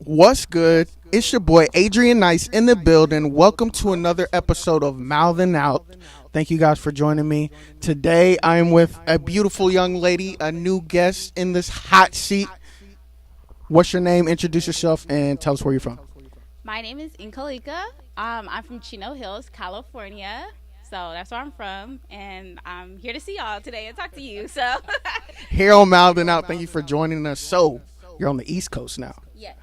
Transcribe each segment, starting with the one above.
What's good? It's your boy Adrian Nyce in the building. Welcome to another episode of Mouthin Out. Thank you guys for joining me. Today I'm with a beautiful young lady, a new guest in this hot seat. What's your name? Introduce yourself and tell us where you're from. My name is Nkolika. I'm from Chino Hills, California. So that's where I'm from. And I'm here to see y'all today and talk to you. So Here on Mouthin Out, thank you for joining us. So, you're on the East Coast now. yes.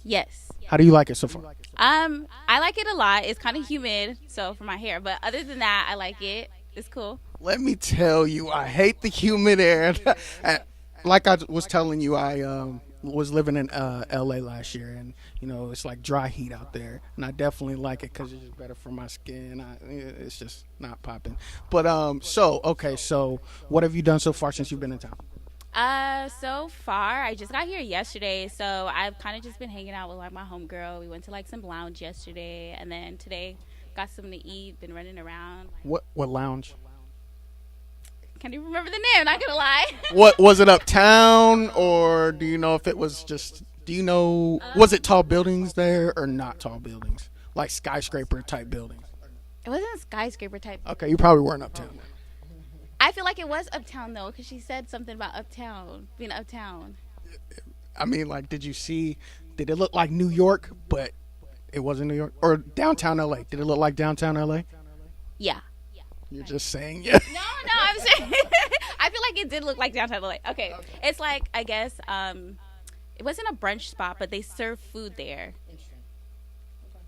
Yes. How do you like it so far? I like it a lot. It's kind of humid, so for my hair. But other than that, I like it. It's cool. Let me tell you, I hate the humid air. Like I was telling you, I was living in LA last year, and it's like dry heat out there, and I definitely like it because it's just better for my skin. It's just not popping. But so what have you done so far since you've been in town? So far, I just got here yesterday, so I've kind of just been hanging out with like my homegirl. We went to like some lounge yesterday, and then today got something to eat. Been running around. What lounge? Can't even remember the name. Not gonna lie. What was it, uptown, or do you know if it was just? Do you know was it tall buildings there or not tall buildings, like skyscraper type buildings? It wasn't a skyscraper type. Okay, you probably weren't uptown. I feel like it was uptown though, because she said something about uptown being uptown. I mean, like, did it look like New York, but it wasn't New York? Or downtown LA? Did it look like downtown LA? Yeah. You're just saying, yeah. No, I'm saying. I feel like it did look like downtown LA. Okay. It's like, I guess, it wasn't a brunch spot, but they serve food there.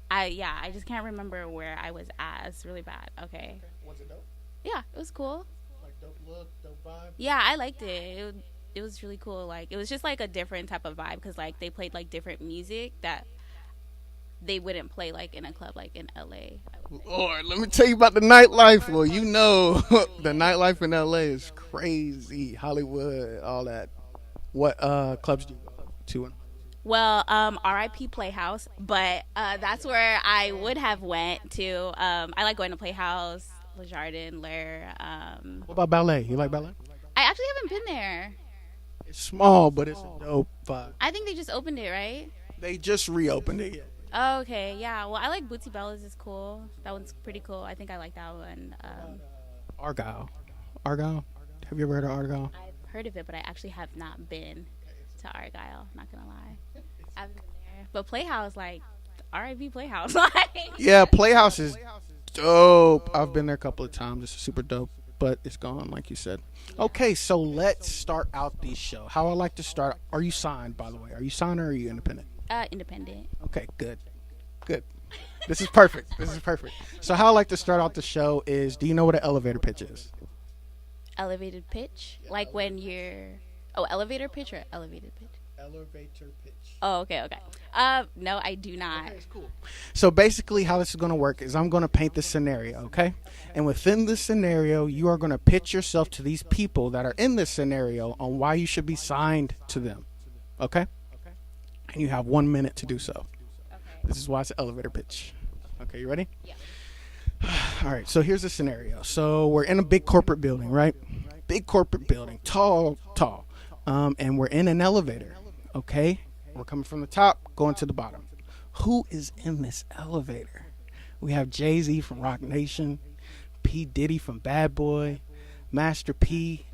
I just can't remember where I was at. It's really bad. Okay. Was it dope? Yeah, it was cool. Like dope look, dope vibe? Yeah, I liked it. It was really cool. Like, it was just like a different type of vibe because like they played like different music that they wouldn't play like in a club like in LA. Lord, let me tell you about the nightlife. Well, the nightlife in LA is crazy. Hollywood, all that. What clubs do you go to? Well, RIP Playhouse, but that's where I would have went to. I like going to Playhouse, Le Jardin, Lair. What about ballet? You like ballet? I actually haven't been there. It's small, but it's a dope vibe. I think they just opened it, right? They just reopened it. Yeah. Oh, okay, yeah. Well, I like Bootsy Bella's is cool. That one's pretty cool. I think I like that one. Argyle. Argyle? Have you ever heard of Argyle? I've heard of it, but I actually have not been to Argyle. Not gonna lie, I've been there. But Playhouse, like RIP Playhouse, like Yeah, Playhouse is dope. I've been there a couple of times. It's super dope, but it's gone, like you said. Okay, so let's start out the show. How I like to start. Are you signed, by the way? Are you signed or are you independent? Independent. Okay, good. This is perfect. So how I like to start out the show is, do you know what an elevator pitch is? Elevated pitch, like when you're elevator pitch or elevated pitch. Elevator pitch. Oh, okay. No, I do not. Okay, cool. So basically how this is going to work is I'm going to paint this scenario, okay? And within this scenario, you are going to pitch yourself to these people that are in this scenario on why you should be signed to them, okay? And you have 1 minute to do so. Okay. This is why it's an elevator pitch. Okay, you ready? Yeah. All right, so here's the scenario. So we're in a big corporate building, right? Big corporate building, tall. And we're in an elevator, okay? We're coming from the top, going to the bottom. Who is in this elevator? We have Jay-Z from Rock Nation, P. Diddy from Bad Boy, Master P,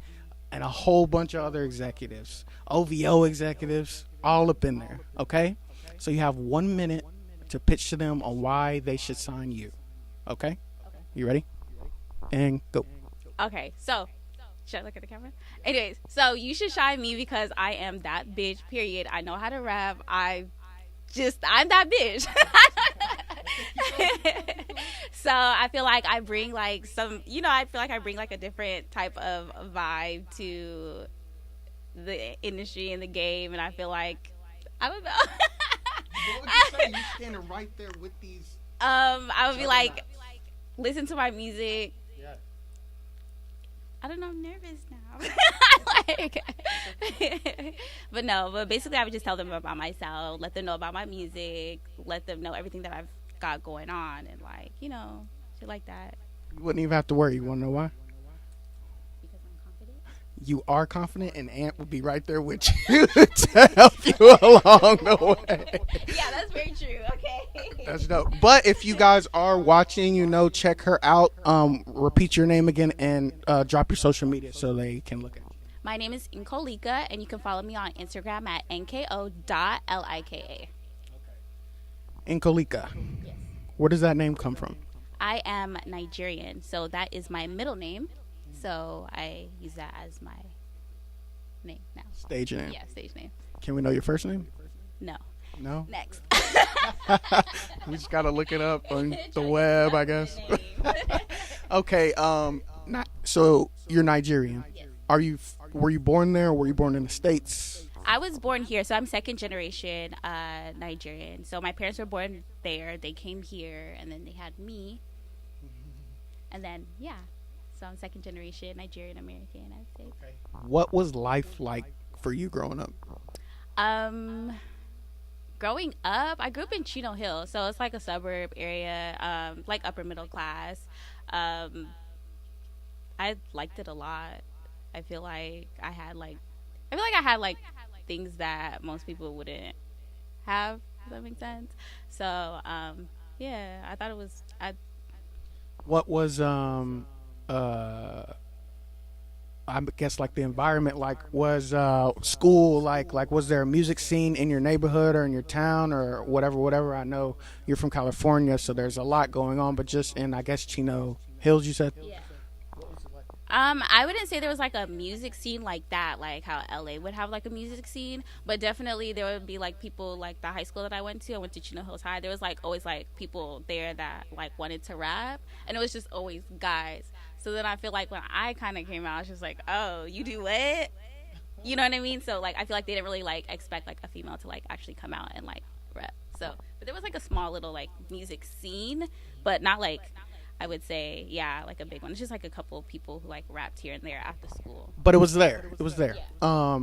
and a whole bunch of other executives, OVO executives, all up in there, okay? So you have 1 minute to pitch to them on why they should sign you, okay? You ready? And go. Okay, so should I look at the camera? Anyways, so you should shine me because I am that bitch, period. I know how to rap. I'm that bitch. So I feel like I bring like I bring like a different type of vibe to the industry and the game, and I feel like, I don't know. What would you say? You standing right there with these. I would be like, listen to my music. Yeah. I don't know, I'm nervous now. But basically I would just tell them about myself, let them know about my music, let them know everything that I've got going on, and shit like that. You wouldn't even have to worry. You want to know why? Because I'm confident. you are confident, and Ant will be right there with you to help you along the way. Yeah, that's very true. Okay. That's dope. But if you guys are watching, check her out. Repeat your name again and drop your social media so they can look at you. My name is Nkolika, and you can follow me on Instagram at nko.lika. Nkolika. Yes. Where does that name come from? I am Nigerian, so that is my middle name. So I use that as my name now. Stage name. Yeah, stage name. Can we know your first name? No. No? Next. We just got to look it up on the web, I guess. Okay, so you're Nigerian. Yes. Were you born there or were you born in the States? I was born here, so I'm second generation Nigerian. So my parents were born there. They came here, and then they had me. And then, yeah. So I'm second generation Nigerian American, I'd say. Okay. What was life like for you growing up? Growing up, I grew up in Chino Hill, so it's like a suburb area, like upper middle class. I liked it a lot. I feel like I had things that most people wouldn't have. Does that make sense? So yeah, I thought it was. What was I guess like the environment like was school like was there a music scene in your neighborhood or in your town or whatever? I know you're from California, so there's a lot going on, but just in I guess Chino Hills, you said. Yeah. I wouldn't say there was like a music scene like that, like how LA would have like a music scene, but definitely there would be like people like the high school that I went to Chino Hills High. There was like always like people there that like wanted to rap, and it was just always guys. So then I feel like when I kind of came out, I was just like, oh, you do what? You know what I mean? So like I feel like they didn't really like expect like a female to like actually come out and like rap. So, but there was like a small little like music scene, but not like. I would say, yeah, like a big one. It's just like a couple of people who like rapped here and there after school. But it was there. It was there. Yeah.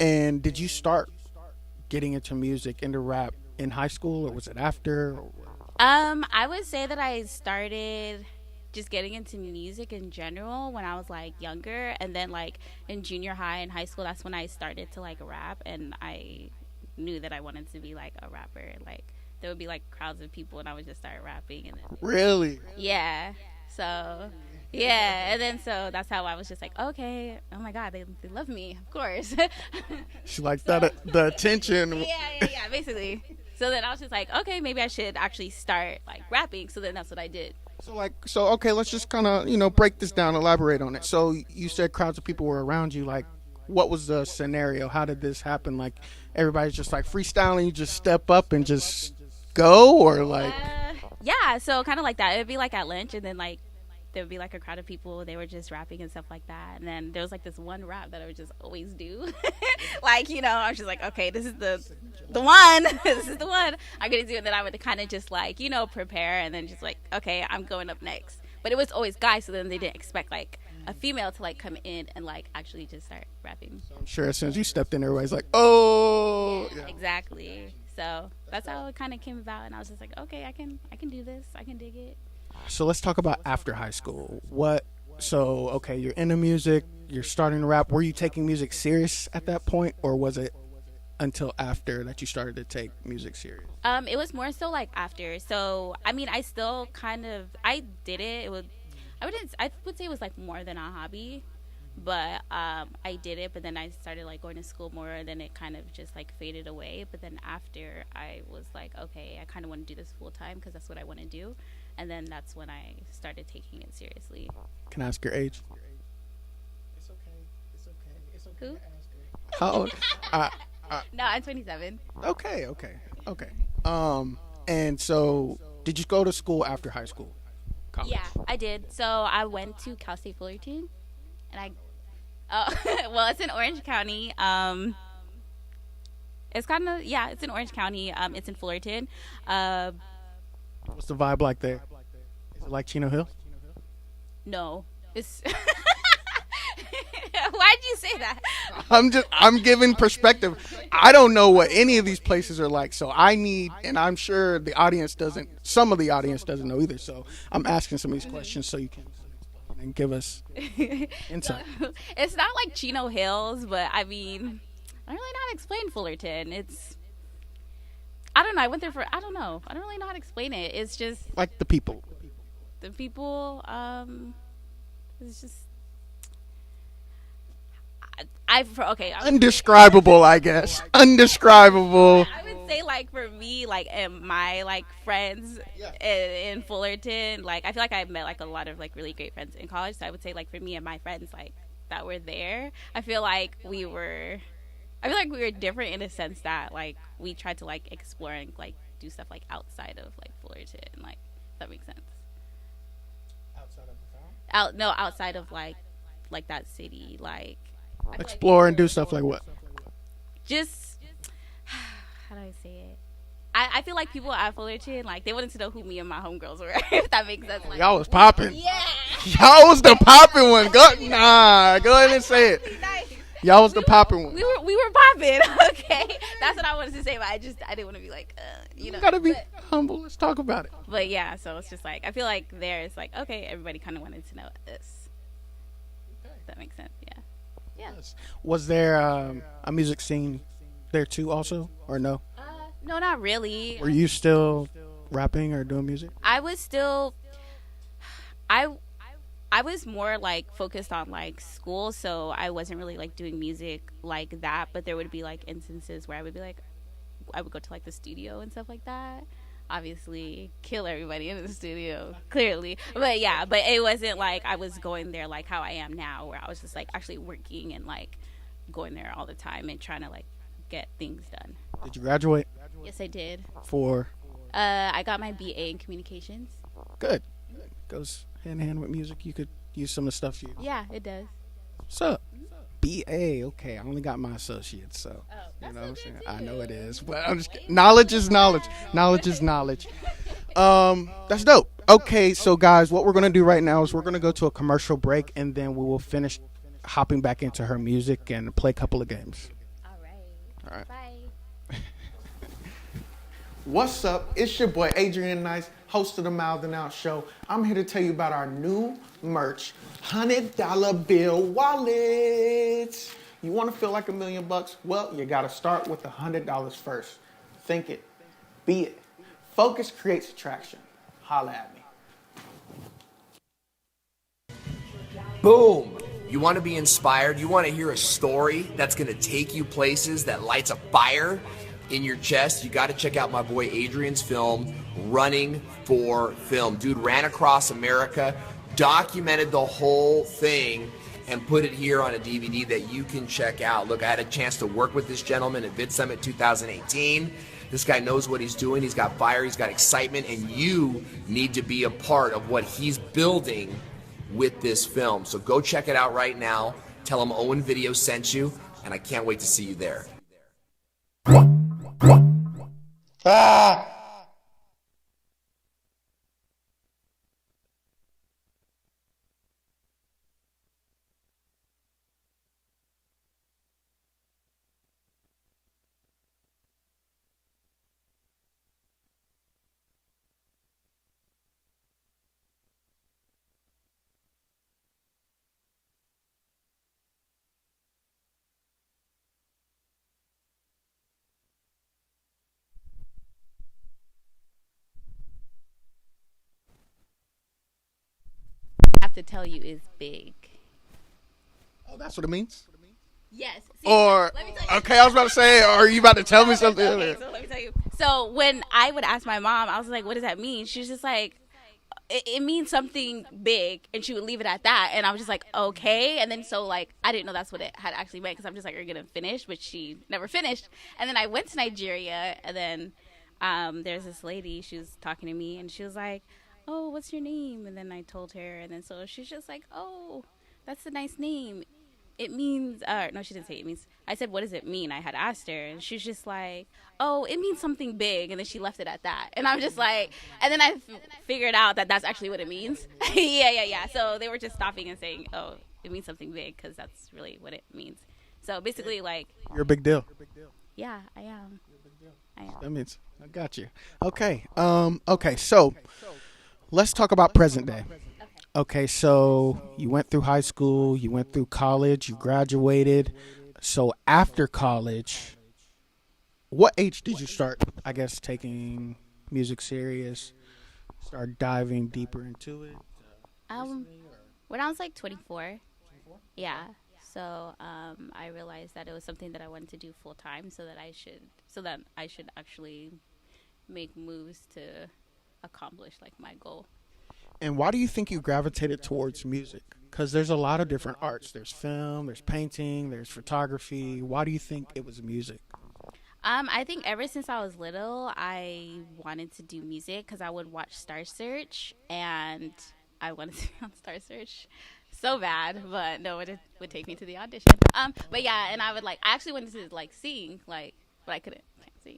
And did you start getting into music, into rap in high school, or was it after? I would say that I started just getting into music in general when I was like younger, and then like in junior high and high school, that's when I started to like rap, and I knew that I wanted to be like a rapper. Like there would be like crowds of people, and I would just start rapping. And then, really? Yeah. So, yeah, and then so that's how I was just like, okay, oh my God, they love me, of course. She likes the attention. Yeah, basically. So then I was just like, okay, maybe I should actually start like rapping. So then that's what I did. So okay, let's just kind of break this down, elaborate on it. So you said crowds of people were around you, like. What was the scenario? How did this happen? Like everybody's just like freestyling, you just step up and just go, or like yeah, so kind of like that. It would be like at lunch, and then like there would be like a crowd of people, they were just rapping and stuff like that, and then there was like this one rap that I would just always do. Like, I was just like, okay, this is the one. This is the one I'm gonna do. And then I would kind of just like prepare, and then just like, okay, I'm going up next. But it was always guys, so then they didn't expect like a female to like come in and like actually just start rapping. I'm sure as soon as you stepped in, everybody's like, oh yeah. Exactly. So that's how it kind of came about, and I was just like, okay, I can do this, I can dig it. So let's talk about after high school. Okay, you're into music, you're starting to rap. Were you taking music serious at that point, or was it until after that you started to take music serious? It was more so like after. So I mean, I still I did it. I would say it was like more than a hobby, but I did it. But then I started like going to school more, and then it kind of just like faded away. But then after, I was like, okay, I kind of want to do this full time because that's what I want to do. And then that's when I started taking it seriously. Can I ask your age? It's okay. It's okay Who? to ask her. How old? No, I'm 27. Okay. And so did you go to school after high school? College? Yeah, I did. So I went to Cal State Fullerton, and well, it's in Orange County. It's it's in Orange County. It's in Fullerton. What's the vibe like there? Is it like Chino Hill? No, it's. Why'd you say that? I'm giving perspective. I don't know what any of these places are like, so and I'm sure some of the audience doesn't know either, so I'm asking some of these questions so you can. and give us insight. It's not like Chino Hills, but I mean, I don't really know how to explain Fullerton. It's I don't know. I went there for I don't know. I don't really know how to explain it. It's just Like the people. the people. It's just okay. Undescribable, I guess. Undescribable. I would say like for me, like and my like friends in Fullerton, like I feel like I met like a lot of like really great friends in college. So I would say like for me and my friends like that were there, I feel like we were different in a sense that like we tried to like explore and like do stuff like outside of like Fullerton, like if that makes sense. Outside of the town? Outside of like that city, like I feel like Explore and do stuff like what? just how do I say it? I feel like people at Fullerton, like they wanted to know who me and my homegirls were, if that makes sense. Like, Y'all was popping. yeah. Y'all was the popping one. Go ahead and say it. Nice. Y'all was the popping one. We were popping. Okay, that's what I wanted to say, but I didn't want to be like, you know. You gotta be humble. Let's talk about it. But yeah, so it's just like I feel like there's like okay, everybody kind of wanted to know this. If that makes sense. Yeah. Yeah. Was there a music scene there too, also, or no? No, not really. Were you still rapping or doing music? I was still. I was more like focused on like school, so I wasn't really like doing music like that. But there would be like instances where I would be like, I would go to like the studio and stuff like that. Obviously, kill everybody in the studio, clearly. But yeah, but it wasn't like I was going there like how I am now, where I was just like actually working and like going there all the time and trying to like get things done. Did you graduate? Yes, I did. For I got my BA in communications. good. Goes hand in hand with music. You could use some of the stuff you. Yeah, it does. What's up? BA. Okay, I only got my associates, so that's you know what I'm so saying. good I too. know it is, but I'm just kidding. Knowledge is knowledge. Knowledge is knowledge. That's dope. Okay, so guys, what we're gonna do right now is we're gonna go to a commercial break, and then we will finish hopping back into her music and play a couple of games. All right. All right. Bye. What's up? It's your boy Adrian Nyce, host of the Mouthin Out Show. I'm here to tell you about our new merch, $100 bill wallets. You want to feel like $1 million? Well, you got to start with $100 first. Think it, be it. Focus creates attraction. Holla at me. Boom! You want to be inspired? You want to hear a story that's going to take you places that lights a fire in your chest? You got to check out my boy Adrian's film, Running for Film. Dude ran across America, documented the whole thing, and put it here on a DVD that you can check out. Look, I had a chance to work with this gentleman at Vid Summit 2018. This guy knows what he's doing. He's got fire, he's got excitement, and you need to be a part of what he's building with this film. So go check it out right now. Tell him Owen Video sent you, and I can't wait to see you there. Have to tell you is big. Oh, that's what it means. Yes. Or let me tell you. okay, I was about to say, are you about to tell me something? Okay, so let me tell you. So when I would ask my mom, I was like, "What does that mean?" She was just like, "It means something big," and she would leave it at that. And I was just like, "Okay." And then so like I didn't know that's what it had actually meant because I'm just like, "Are you gonna finish?" But she never finished. And then I went to Nigeria, and then there's this lady. She was talking to me, and she was like, "Oh, what's your name?" And then I told her, and then so she's just like, "Oh, that's a nice name. It means," no, she didn't say it means. I said, "What does it mean?" I had asked her, and she's just like, "Oh, it means something big," and then she left it at that. And I'm just like, and then I figured out that that's actually what it means. yeah. So they were just stopping and saying, "Oh, it means something big," because that's really what it means. So basically, like, You're a big deal. yeah, I am. That means I got you. Okay. Okay. So let's talk about present day. Okay, so you went through high school, you went through college, you graduated. So after college, what age did you start, I guess, taking music serious, start diving deeper into it? Um, when I was like 24, yeah. So I realized that it was something that I wanted to do full time, so that I should actually make moves to accomplish like my goal. And why do you think you gravitated towards music? Because there's a lot of different arts. There's film, there's painting, there's photography. Why do you think it was music? I think ever since I was little, I wanted to do music because I would watch Star Search, and I wanted to be on Star Search so bad, but no one would take me to the audition. But yeah, and I actually wanted to like sing, like, but I couldn't sing.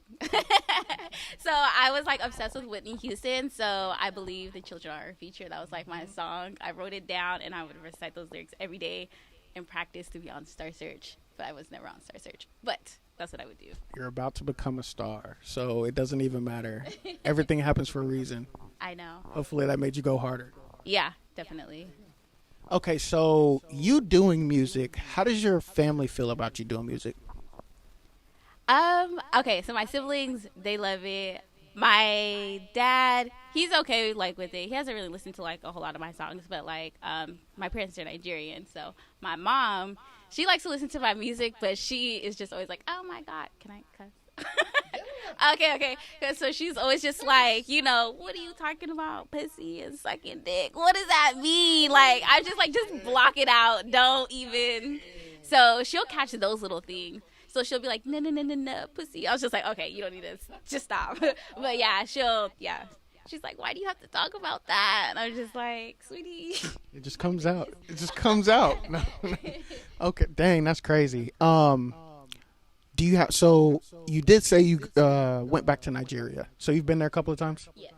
So I was like obsessed with Whitney Houston. So I Believe the Children Are Our Future. That was like my song. I wrote it down and I would recite those lyrics every day in practice to be on Star Search. But I was never on Star Search. But that's what I would do. You're about to become a star, so it doesn't even matter. Everything happens for a reason. I know. Hopefully that made you go harder. Yeah, definitely. Okay, so you doing music, how does your family feel about you doing music? Okay, so my siblings, they love it. My dad, he's okay like with it. He hasn't really listened to like a whole lot of my songs, but like my parents are Nigerian, so my mom, she likes to listen to my music, but she is just always like, "Oh my God, can I cuss?" Okay. So she's always just like, what are you talking about? Pussy and sucking dick. What does that mean? Like, I just block it out. Don't even. So she'll catch those little things. So she'll be like, no, pussy. I was just like, okay, you don't need to just stop. But yeah, she's like, why do you have to talk about that? And I'm just like, sweetie. It just comes out. No. Okay, dang, that's crazy. Do you have? So you did say you went back to Nigeria. So you've been there a couple of times. Yes.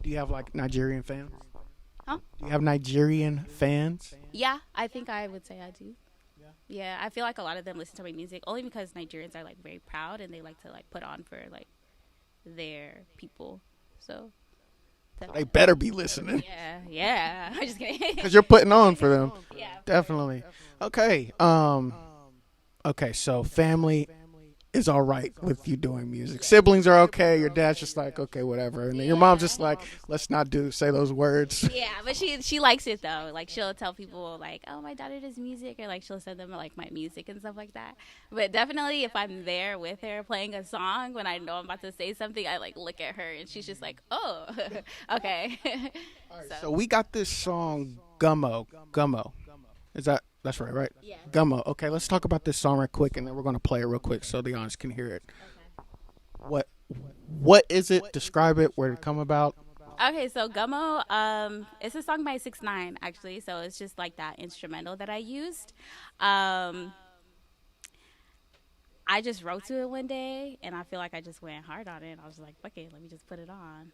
Do you have like Nigerian fans? Huh? Do you have Nigerian fans? Yeah, I think I would say I do. Yeah, I feel like a lot of them listen to my music only because Nigerians are like very proud and they like to like put on for like their people. So they better be listening. Yeah. I'm just kidding. Because you're putting on for them. Yeah. Definitely. Okay. Okay. So family is all right with you doing music. Siblings are okay. Your dad's just like, okay, whatever. And then your mom's just like, let's not say those words. Yeah, but she likes it though. Like she'll tell people like, oh, my daughter does music, or like she'll send them like my music and stuff like that. But definitely if I'm there with her playing a song when I know I'm about to say something, I like look at her and she's just like, oh, okay. All right, so we got this song Gummo. That's right? Yeah. Gummo. Okay, let's talk about this song right quick, and then we're going to play it real quick so the audience can hear it. Okay. What is it? Describe it. Where did it come about? Okay, so Gummo, it's a song by 6ix9ine, actually. So it's just like that instrumental that I used. I just wrote to it one day, and I feel like I just went hard on it. I was like, okay, let me just put it on.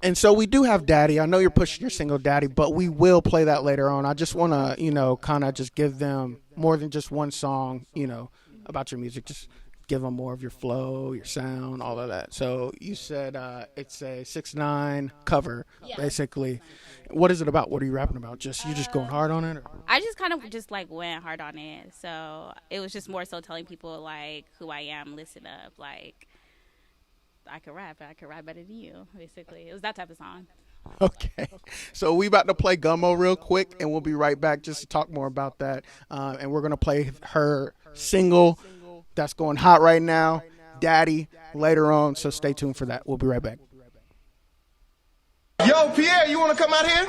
And so we do have Daddy. I know you're pushing your single Daddy, but we will play that later on. I just want to, kind of just give them more than just one song, about your music. Just give them more of your flow, your sound, all of that. So you said it's a 6ix9ine cover, basically. What is it about? What are you rapping about? You just going hard on it? Or? I just kind of just like went hard on it. So it was just more so telling people like who I am, listen up, like I could rap better than you, basically. It was that type of song. Okay. So we about to play Gummo real quick, and we'll be right back just to talk more about that. And we're going to play her single that's going hot right now, Daddy, later on. So stay tuned for that. We'll be right back. Yo, Pierre, you want to come out here?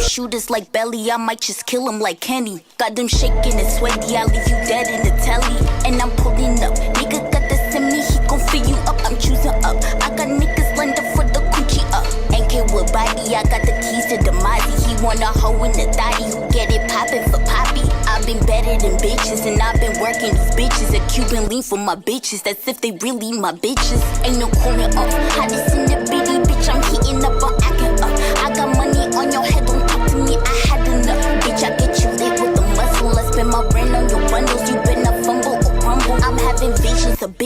Shooters like Belly, I might just kill him like Kenny. Got them shaking and sweaty, I'll leave you dead in the telly. And I'm pulling up, nigga got this in me, he gon' fill you up, I'm choosing up. I got niggas lined up for the coochie up. NK with body, I got the keys to the Mozzie. He want a hoe in the thotty, who get it poppin' for Poppy. I've been better than bitches, and I've been working these bitches. A Cuban lean for my bitches, that's if they really my bitches. Ain't no calling up, hottest in the bitty, bitch, I'm heating up, I'm acting up. I got money on your head, don't talk to me, I had enough. Bitch, I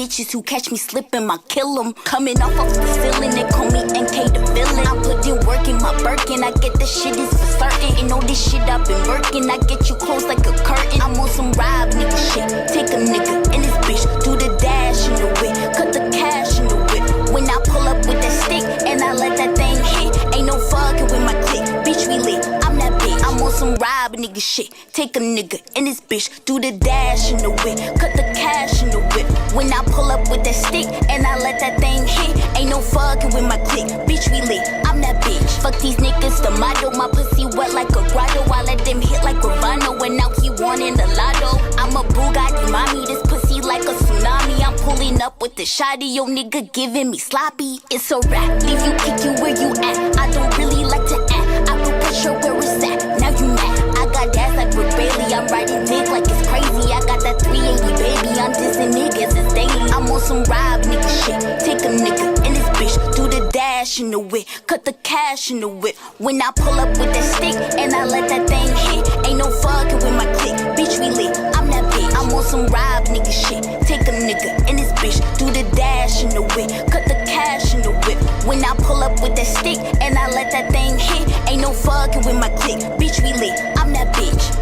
bitches who catch me slipping, I kill them. Coming off the ceiling, they call me NK the villain. I put in work in my Birkin, I get the shit is for certain. And all this shit I've been working, I get you close like a curtain. I'm on some rob nigga shit. Take a nigga in this bitch, do the dash in the whip, cut the cash in the whip. When I pull up with that stick and I let that thing hit, ain't no fucking with my click. Bitch, we lit, I'm that bitch. I'm on some rob nigga shit. Take a nigga in this bitch, do the dash in the whip, cut the cash in the whip. When I pull up with that stick and I let that thing hit, ain't no fucking with my click. Bitch, we lit, I'm that bitch. Fuck these niggas, the motto. My pussy wet like a grotto. I let them hit like Ravano, and now he wanting the lotto. I'm a Bugatti, mommy, this pussy like a tsunami. I'm pulling up with the shotty, yo nigga giving me sloppy. It's a rap, leave you kick you where you at. I don't really like to act, I will put your where it's at. Now you mad, I got gas like Rick Bailey. I'm riding dick like it's crazy. I got that 380 baby, I'm dissing niggas, it's daily. I'm on some rob nigga shit. Take a nigga in this bitch, do the dash in the whip, cut the cash in the whip. When I pull up with that stick and I let that thing hit, ain't no fucking with my click. Bitch, we lit, I'm that bitch. I'm on some rob nigga shit. Take a nigga in this bitch, do the dash in the whip, cut the cash in the whip. When I pull up with that stick and I let that thing hit, ain't no fucking with my click. Bitch, we lit, I'm that bitch.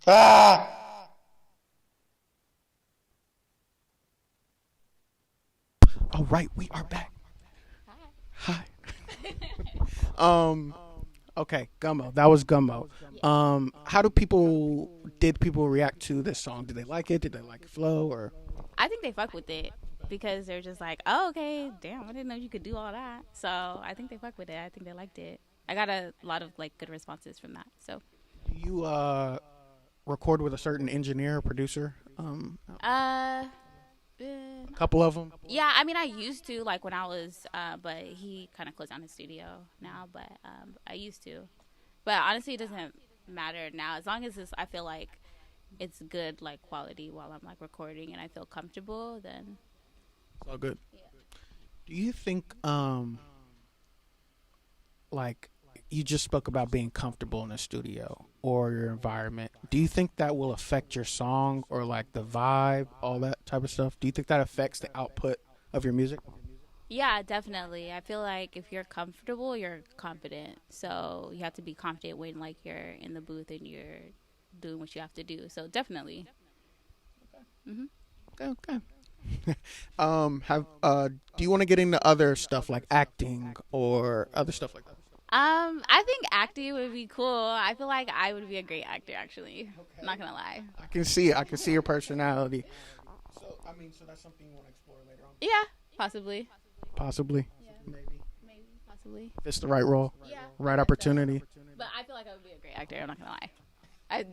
Ah! All right, we are back. Hi. Okay, Gummo. That was Gummo. How did people react to this song? Did they like it? Did they like the flow? Or I think they fuck with it because they're just like, oh, okay, damn, I didn't know you could do all that. So I think they fuck with it. I think they liked it. I got a lot of like good responses from that. So you record with a certain engineer or producer? A couple of them. Yeah, I mean, I used to like when I was, but he kind of closed down his studio now. But I used to. But honestly, it doesn't matter now as long as I feel like it's good like quality while I'm like recording and I feel comfortable. Then it's all good. Yeah. Do you think like you just spoke about being comfortable in the studio or your environment? Do you think that will affect your song or like the vibe, all that type of stuff? Do you think that affects the output of your music? Yeah, definitely. I feel like if you're comfortable, you're confident. So you have to be confident when like you're in the booth and you're doing what you have to do. So definitely. Okay. Do you want to get into other stuff like acting or other stuff like that? I think acting would be cool. I feel like I would be a great actor, actually. Okay. I'm not gonna lie. I can see it. I can see your personality. So that's something you want to explore later on? Yeah, possibly. Possibly. Yeah. Maybe, possibly. If it's the right role. Yeah. Right opportunity. But I feel like I would be a great actor. I'm not gonna lie.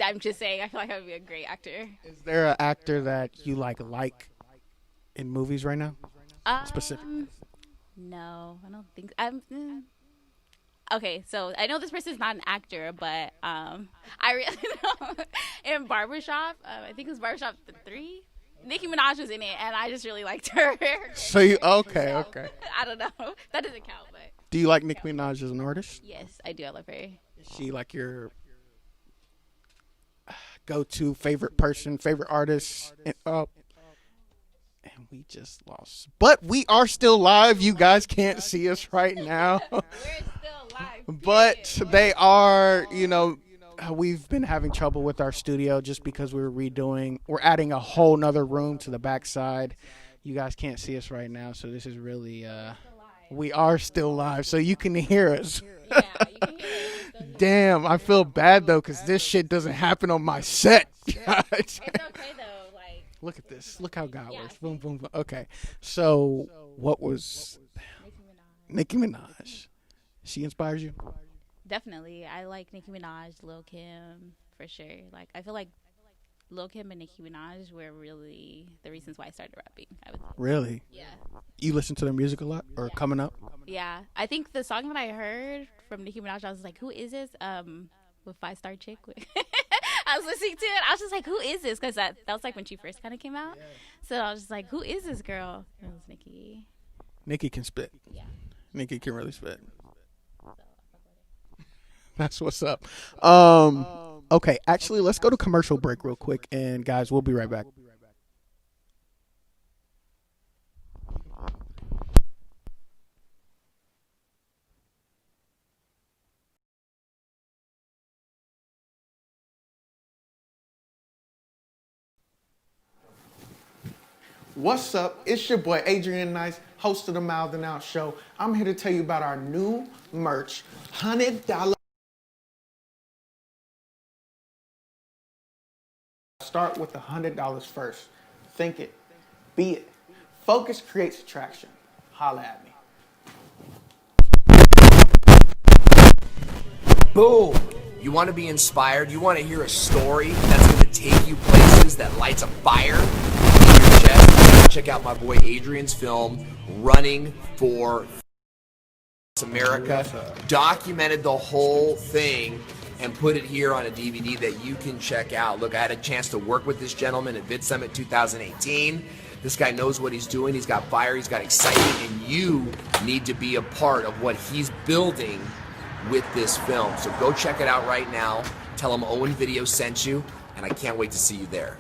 I'm just saying. I feel like I would be a great actor. Is there an actor that you like in movies right now? Specifically. No, I don't think. Okay, so I know this person's not an actor, but I really know in Barbershop, I think it was Barbershop 3, Nicki Minaj was in it, and I just really liked her. So you, okay. I don't know. That doesn't count, but. Do you like Nicki Minaj as an artist? Yes, I do. I love her. Is she like your go-to favorite artist? And we just lost. But we are still live. You guys can't see us right now. We're still live. But they are, we've been having trouble with our studio just because we're adding a whole nother room to the backside. You guys can't see us right now, so this is really, we are still live, so you can hear us. Yeah, you can hear us. Damn, I feel bad, though, because this shit doesn't happen on my set. It's okay, though. Look at this. Look how God works. Boom, boom, boom. Okay. So, what was Nicki Minaj? She inspires you? Definitely. I like Nicki Minaj, Lil Kim, for sure. Like, I feel like Lil Kim and Nicki Minaj were really the reasons why I started rapping. Really? Yeah. You listen to their music a lot, or coming up? Yeah. I think the song that I heard from Nicki Minaj, I was like, who is this? With 5 Star Chick. I was listening to it. I was just like, who is this? Because that was like when she first kind of came out. So I was just like, who is this girl? It was Nikki. Nikki can spit. Yeah. Nikki can really spit. That's what's up. Okay, actually, let's go to commercial break real quick, and guys, we'll be right back. What's up? It's your boy Adrian Nyce, host of the Mouthin Out Show. I'm here to tell you about our new merch, $100. Start with $100 first. Think it, be it. Focus creates attraction. Holla at me. Boom! You want to be inspired? You want to hear a story that's going to take you places that lights a fire in your chest? Check out my boy Adrian's film, Running for America. Documented the whole thing and put it here on a DVD that you can check out. Look, I had a chance to work with this gentleman at Vid Summit 2018. This guy knows what he's doing. He's got fire, he's got excitement, and you need to be a part of what he's building with this film. So go check it out right now. Tell him Owen Video sent you, and I can't wait to see you there.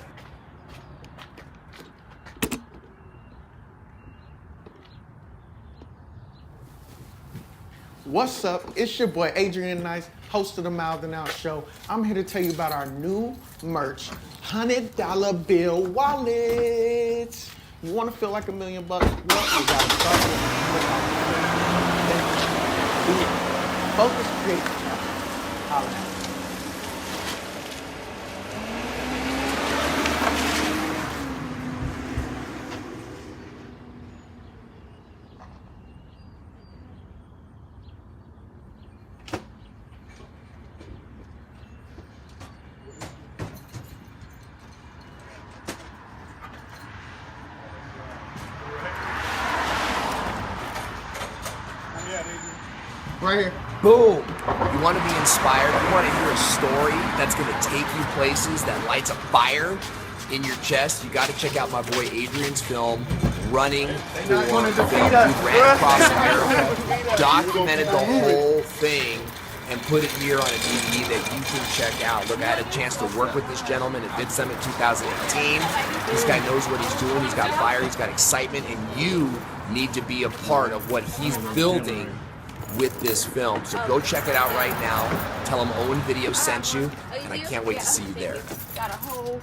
What's up? It's your boy Adrian Nyce, host of the Mouthin Out Show. I'm here to tell you about our new merch, $100 bill wallets. You want to feel like $1 million bucks? Well, you got to start with $100. Focus creates attraction. Holla at me. Right here. Boom! You want to be inspired? You want to hear a story that's going to take you places that lights a fire in your chest? You got to check out my boy Adrian's film, Running for America. He ran across America, documented the whole thing, and put it here on a DVD that you can check out. Look, I had a chance to work with this gentleman at Vid Summit 2018. This guy knows what he's doing. He's got fire, he's got excitement, and you need to be a part of what he's building with this film. So go check it out right now. Tell him Owen Video sent you, and I can't wait to see you there. Got a whole.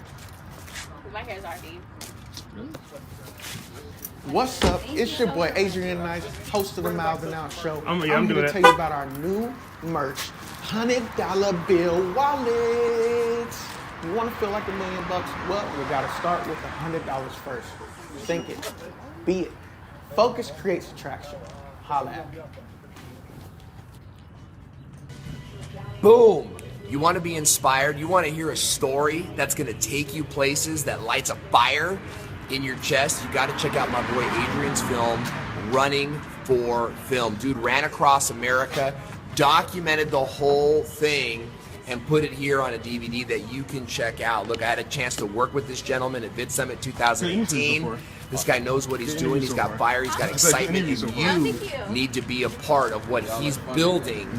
My hair's already. What's up? It's your boy Adrian Nyce, host of the Mouthin Out Show. I'm here to tell you about our new merch, $100 bill wallets. You want to feel like $1 million bucks? Well, you got to start with $100 first. Think it, be it. Focus creates attraction. Holla at me. Boom! You want to be inspired? You want to hear a story that's going to take you places that lights a fire in your chest? You got to check out my boy Adrian's film, Running for Film. Dude ran across America, documented the whole thing, and put it here on a DVD that you can check out. Look, I had a chance to work with this gentleman at Vid Summit 2018. This guy knows what he's doing. He's got fire, he's got excitement, and you need to be a part of what he's building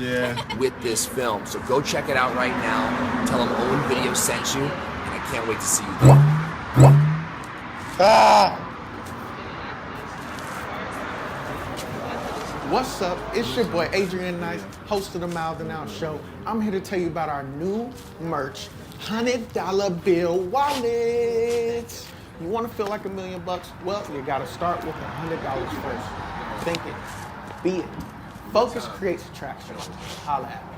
with this film. So go check it out right now. Tell him Owen Video sent you, and I can't wait to see you there. What's up? It's your boy Adrian Nyce, host of the Mouthin Out Show. I'm here to tell you about our new merch, $100 bill wallets. You want to feel like $1 million bucks? Well, you got to start with $100 first. Think it, be it. Focus creates attraction. Holla at me.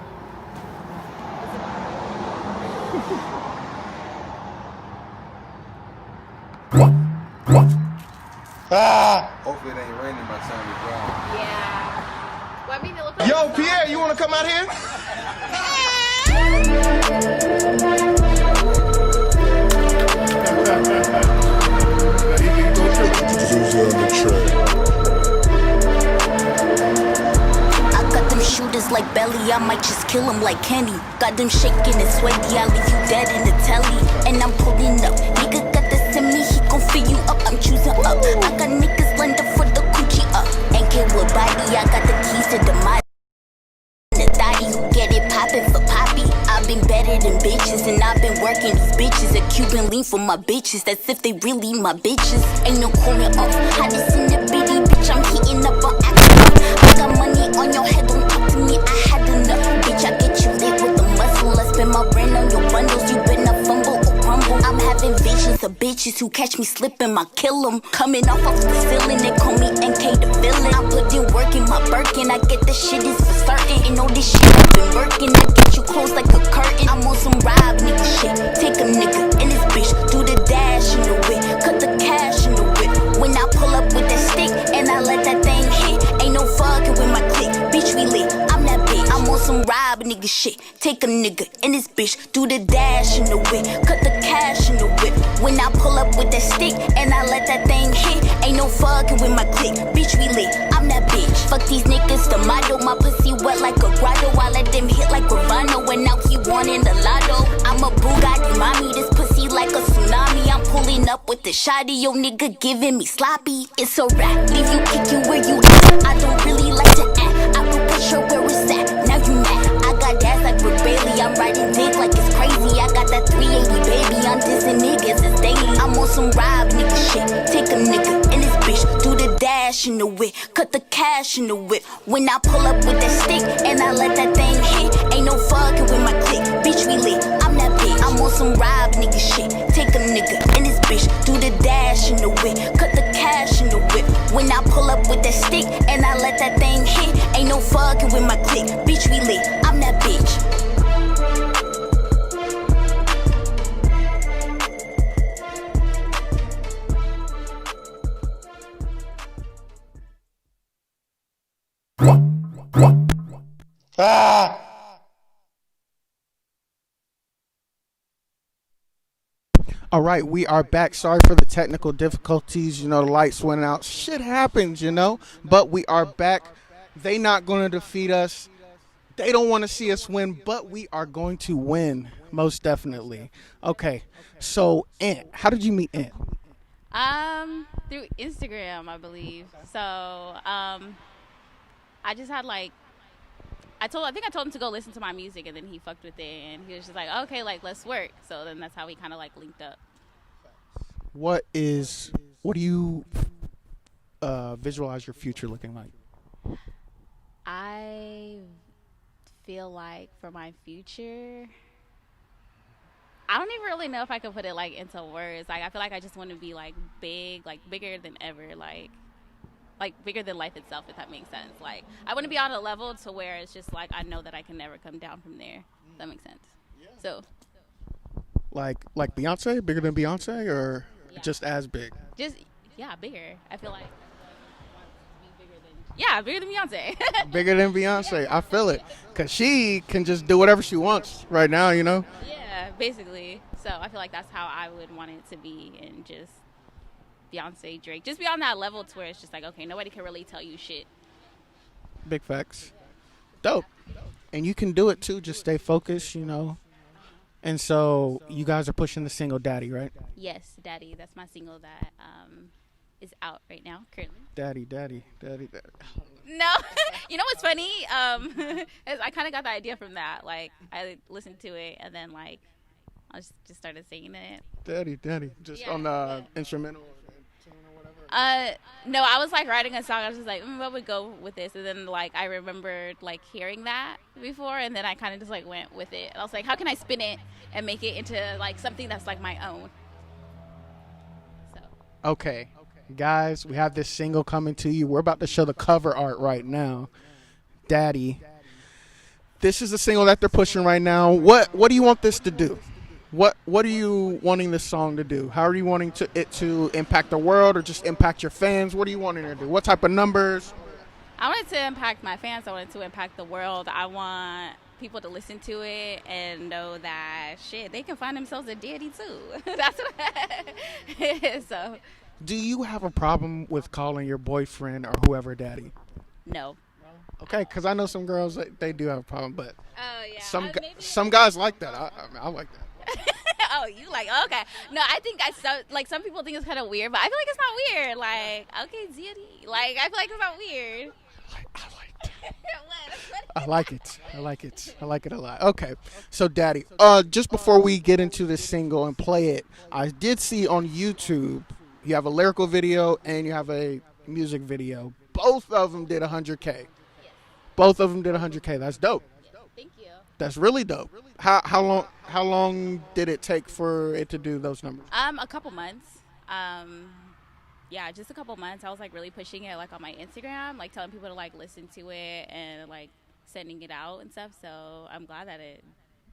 Hopefully it ain't raining by the time we drive. Yeah. Well, I mean, it looks like Yo, Pierre, you want to come out here? I got them shooters like belly, I might just kill him like Kenny. Got them shaking and sweaty, I leave you dead in the telly. And I'm pulling up, nigga got the semi, he gon' fill you up, I'm choosing up. I got niggas lined up for the coochie up. NK with body, I got the keys to the mod. The thotty who get it poppin' for Poppy. I've been better than bitches, and I've been working these bitches. A Cuban lean for my bitches, that's if they really my bitches. Ain't no cooling off, hottest in the bitty, bitch, I'm heating up on accident. I got money on your head, don't talk to me, I had enough. Bitch, I get you lit with the muscle, I spend my brain on your bundles. You better fumble or crumble. I'm having visions of bitches who catch me slipping, I kill them. Coming off the ceiling, they call me NK the villain. I put in work in my Birkin, I get the shit is for certain. Ain't no this shit I've been working, I get you close like a curtain. I'm on some rob nigga shit, take a nigga and this bitch, do the dash in the whip, cut the cash in the whip. When I pull up with that stick and I let that thing hit, ain't no fucking with my clique, bitch we lit, I'm that bitch. I'm on some rob nigga shit, take a nigga and this bitch, do the dash in the whip, cut the cash in the whip. When I pull up with that stick and I let that thing hit, ain't no fucking with my clique, bitch we lit, I'm that bitch. Fuck these niggas, the motto, my pussy wet like a grotto. I let them hit like Gravano, and now he wanting the lotto. I'm a Bugatti mommy, this pussy like a tsunami. I'm pulling up with the shotty, yo nigga giving me sloppy. It's a rap, leave you kicking where you at. I don't really like to act, I will put you where it's at. Now you mad, I got gas like Rick Bailey. I'm riding dick like it's crazy. I got that 380 baby, I'm dissing niggas, it's daily. I'm on some rob nigga shit, take a nigga and this bitch, do the dash in the whip, cut the cash in the whip. When I pull up with that stick and I let that thing hit, ain't no fucking with my clique, bitch we lit, I'm that bitch. I'm on some rob nigga shit, take a nigga and this bitch, do the dash in the whip, cut the cash in the whip. When I pull up with that stick and I let that thing hit, ain't no fucking with my clique, bitch we lit, I'm that bitch. Ah! All right, we are back. Sorry for the technical difficulties. You know, the lights went out. Shit happens, you know. But we are back. They not going to defeat us. They don't want to see us win, but we are going to win, most definitely. Okay, so Ant, how did you meet Ant? Through Instagram, I believe. So, I just had like, I think I told him to go listen to my music, and then he fucked with it, and he was just like, okay, like, let's work. So then that's how we kind of like linked up. What do you visualize your future looking like? I feel like for my future, I don't even really know if I could put it like into words. Like, I feel like I just want to be like big, like bigger than ever, like bigger than life itself, if that makes sense. Like, I want to be on a level to where it's just like I know that I can never come down from there. If that makes sense. Yeah. So, like Beyonce, bigger than Beyonce, or just as big? Just bigger. I feel like bigger than Beyonce. Bigger than Beyonce. Yeah. I feel it, cause she can just do whatever she wants right now, you know. Yeah, basically. So I feel like that's how I would want it to be, and just Beyonce, Drake, just be on that level to where it's just like, okay, nobody can really tell you shit. Big facts. Dope. And you can do it too. Just stay focused, you know. And so you guys are pushing the single Daddy, right? Yes, Daddy. That's my single that is out right now, currently. Daddy. No. You know what's funny? I kind of got the idea from that. Like, I listened to it, and then, like, I just started singing it. Daddy. Just on the instrumental. No, I was like writing a song. I was just like, what would go with this? And then like I remembered like hearing that before, and then I kind of just like went with it. And I was like, how can I spin it and make it into like something that's like my own? So. Okay, guys, we have this single coming to you. We're about to show the cover art right now. Daddy. This is the single that they're pushing right now. What do you want this to do? What are you wanting this song to do? How are you wanting it to impact the world, or just impact your fans? What are you wanting it to do? What type of numbers? I want it to impact my fans. I want it to impact the world. I want people to listen to it and know that shit, they can find themselves a daddy too. That's what so. Do you have a problem with calling your boyfriend or whoever daddy? No. Okay, because I know some girls they do have a problem, but Oh yeah. some guys like that. I like that. Oh, you like okay? No, I think some people think it's kind of weird, but I feel like it's not weird. Like okay, ZD. Like I feel like it's not weird. I like that. What? I like it. I like it. I like it a lot. Okay, so Daddy, just before we get into this single and play it, I did see on YouTube you have a lyrical video and you have a music video. Both of them did 100K. Both of them did 100K. That's dope. Thank you. That's really dope. How long did it take for it to do those numbers? A couple months. Yeah, just a couple months. I was like really pushing it like on my Instagram, like telling people to like listen to it and like sending it out and stuff. So I'm glad that it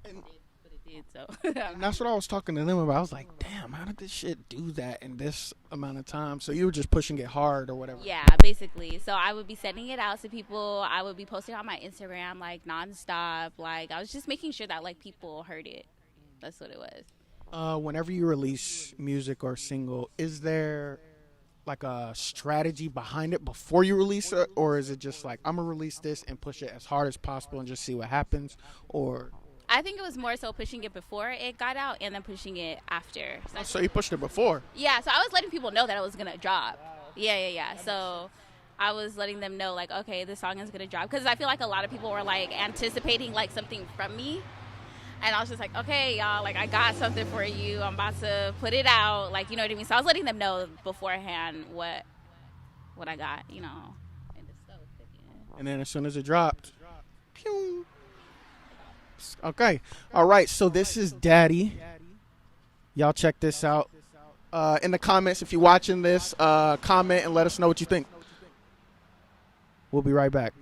did what it did. So And that's what I was talking to them about. I was like, damn, how did this shit do that in this amount of time? So you were just pushing it hard or whatever. yeah, basically. So I would be sending it out to people. I would be posting on my Instagram like nonstop. Like I was just making sure that like people heard it. That's what it was. Whenever you release music or single, is there like a strategy behind it before you release it, or is it just like I'm gonna release this and push it as hard as possible and just see what happens? Or I think it was more so pushing it before it got out and then pushing it after. so you pushed it before? Yeah, so I was letting people know that it was gonna drop. Yeah. So I was letting them know like, okay, this song is gonna drop because I feel like a lot of people were like anticipating like something from me. And I was just like, okay, y'all, like, I got something for you. I'm about to put it out. Like, you know what I mean? So I was letting them know beforehand what I got, you know. And then as soon as it dropped, pew. Okay. All right. So this is Daddy. Y'all check this out. In the comments, if you're watching this, comment and let us know what you think. We'll be right back.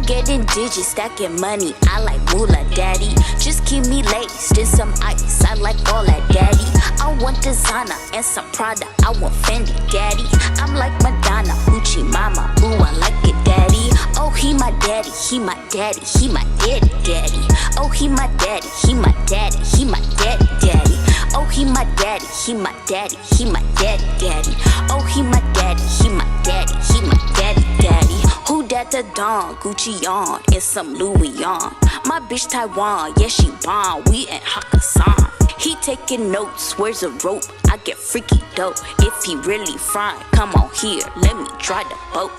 Getting digits, stacking money, I like moolah, daddy. Just keep me laced in some ice, I like all that, daddy. I want designer and some Prada, I want Fendi, daddy. I'm like Madonna, Hoochie Mama, ooh, I like it, daddy. Oh, he my daddy, he my daddy, he my daddy, daddy. Oh, he my daddy, he my daddy, he my daddy, daddy. Oh, he my daddy, he my daddy, he my daddy, daddy. Oh, he my daddy, he my daddy, he my daddy, daddy. Who dat the Don, Gucci on, and some Louis on. My bitch Taiwan, yeah she bomb, we in Hakkasan. He taking notes, where's a rope? I get freaky dope. If he really fine, come on here, let me try the boat.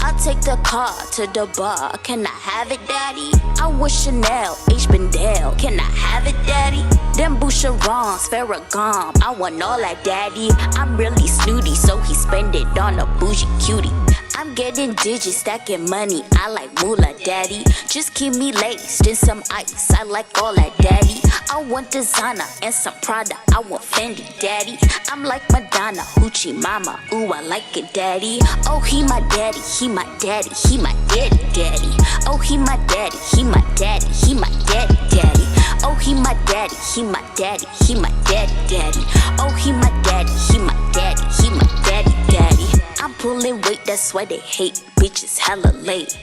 I'll take the car to the bar, can I have it, daddy? I want Chanel, H. Bendel, can I have it, daddy? Them Boucherons, Farragon, I want all that, daddy. I'm really snooty, so he spend it on a bougie cutie. I'm getting digits, stacking money, I like moolah, daddy. Just keep me laced in some ice, I like all that, daddy. I want designer and some Prada, I want Fendi, daddy. I'm like Madonna, Hoochie Mama, ooh, I like it, daddy. Oh, he my daddy, he my daddy, he my daddy, daddy. Oh, he my daddy, he my daddy, he my daddy, daddy. Oh, he my daddy, he my daddy, he my daddy, daddy. Oh, he my daddy, he my daddy, he my daddy, daddy. I'm pulling weight, that's why they hate. Bitches hella late.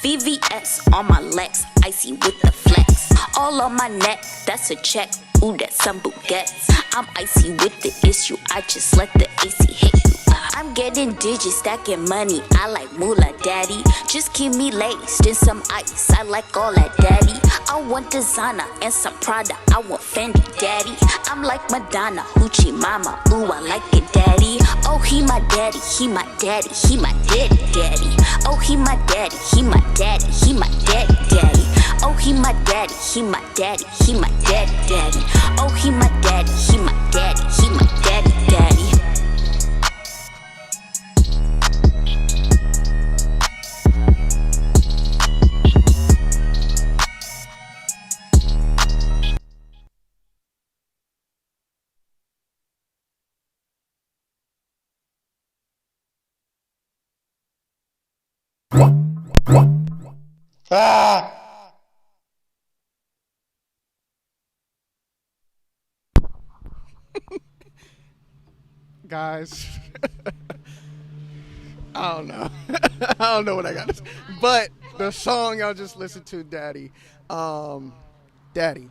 VVS on my legs, icy with the flex. All on my neck, that's a check. Ooh, that's some Bugattis. I'm icy with the issue, I just let the AC hit you. I'm getting digits, stacking money, I like moolah, daddy. Just keep me laced in some ice, I like all that, daddy. I want designer and some Prada, I want Fendi, daddy. I'm like Madonna, Hoochie Mama, ooh, I like it, daddy. Oh, he my daddy, he my daddy, he my daddy, daddy. Oh, he my daddy, he my daddy, he my daddy, daddy. Oh, he my daddy, he my daddy, he my daddy, daddy. Oh, he my daddy, he my daddy, he my daddy, daddy. Ah! Guys, I don't know. I don't know what I got. But the song y'all just listened to, Daddy. Daddy.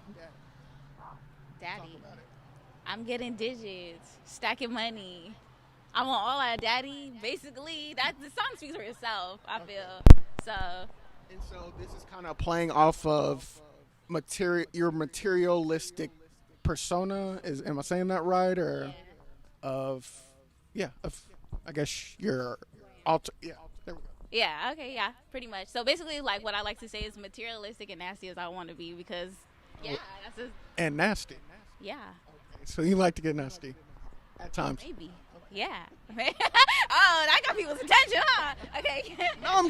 Daddy. I'm getting digits, stacking money. I want all that, Daddy. Basically, that the song speaks for itself. I feel so. And so this is kind of playing off of your materialistic persona. Am I saying that right? Or of I guess your alter. Yeah, there we go. Yeah. Okay. Yeah. Pretty much. So basically, like what I like to say is materialistic and nasty as I want to be because yeah, that's just And nasty. yeah. So you like to get nasty at times. Maybe. Yeah. Oh, that got people's attention, huh? Okay. No,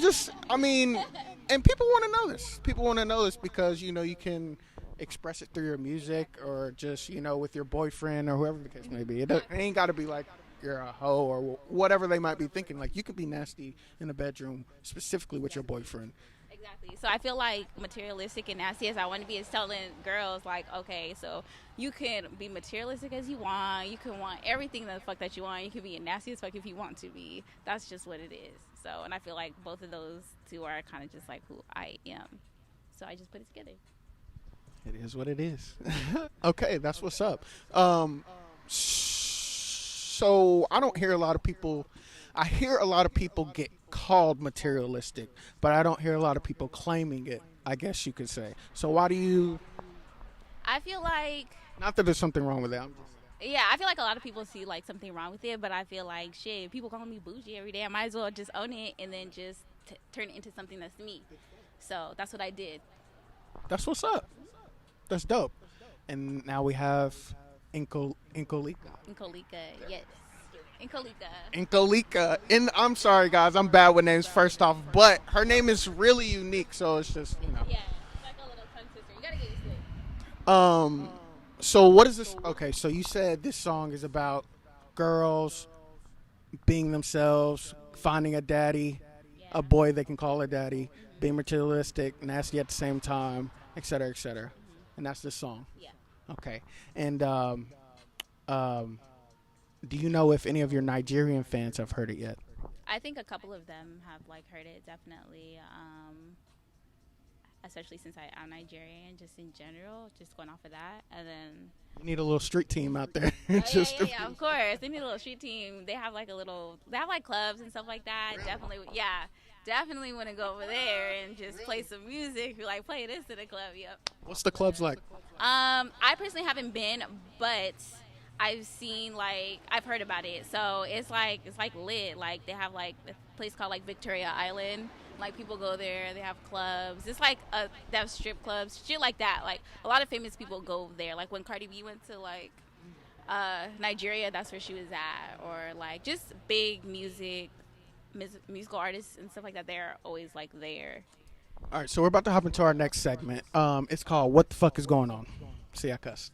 and people want to know this. People want to know this because, you can express it through your music or just, with your boyfriend or whoever the case may be. It ain't got to be like you're a hoe or whatever they might be thinking. Like, you could be nasty in the bedroom, specifically with your boyfriend. Exactly. So I feel like materialistic and nasty as I want to be is telling girls like, okay, so you can be materialistic as you want. You can want everything the fuck that you want. You can be a nasty as fuck if you want to be. That's just what it is. So, and I feel like both of those two are kind of just like who I am. So I just put it together. It is what it is. Okay, that's what's up. So I don't hear a lot of people. I hear a lot of people get called materialistic, but I don't hear a lot of people claiming it, I guess you could say. So why do you... I feel like... Not that there's something wrong with that. Yeah, I feel like a lot of people see like something wrong with it, but I feel like shit, people call me bougie every day. I might as well just own it and then just turn it into something that's me. So that's what I did. That's what's up. That's dope. And now we have Nkolika. Nkolika, yes. Nkolika. And I'm sorry, guys. I'm bad with names first off, but her name is really unique, so it's just, Yeah, it's like a little tongue twister. You gotta get used to it. So what is this? Okay, so you said this song is about girls being themselves, finding a daddy, a boy they can call a daddy, being materialistic, nasty at the same time, et cetera, et cetera. And that's this song. Yeah. Okay. And do you know if any of your Nigerian fans have heard it yet? I think a couple of them have like heard it definitely. Especially since I'm Nigerian, just in general, just going off of that, and then you need a little street team out there. yeah, of course. They need a little street team. They have like clubs and stuff like that. Really? Definitely want to go over there and just play some music. Like play this in the club. Yep. What's the clubs like? I personally haven't been, but I've seen I've heard about it. So it's like lit. Like they have like a place called like Victoria Island. Like people go there, they have clubs. It's like they have strip clubs, shit like that. Like a lot of famous people go there. Like when Cardi B went to like Nigeria, that's where she was at. Or like just big musical artists and stuff like that. They're always like there. All right, so we're about to hop into our next segment. It's called "What the Fuck Is Going On." See, I cussed.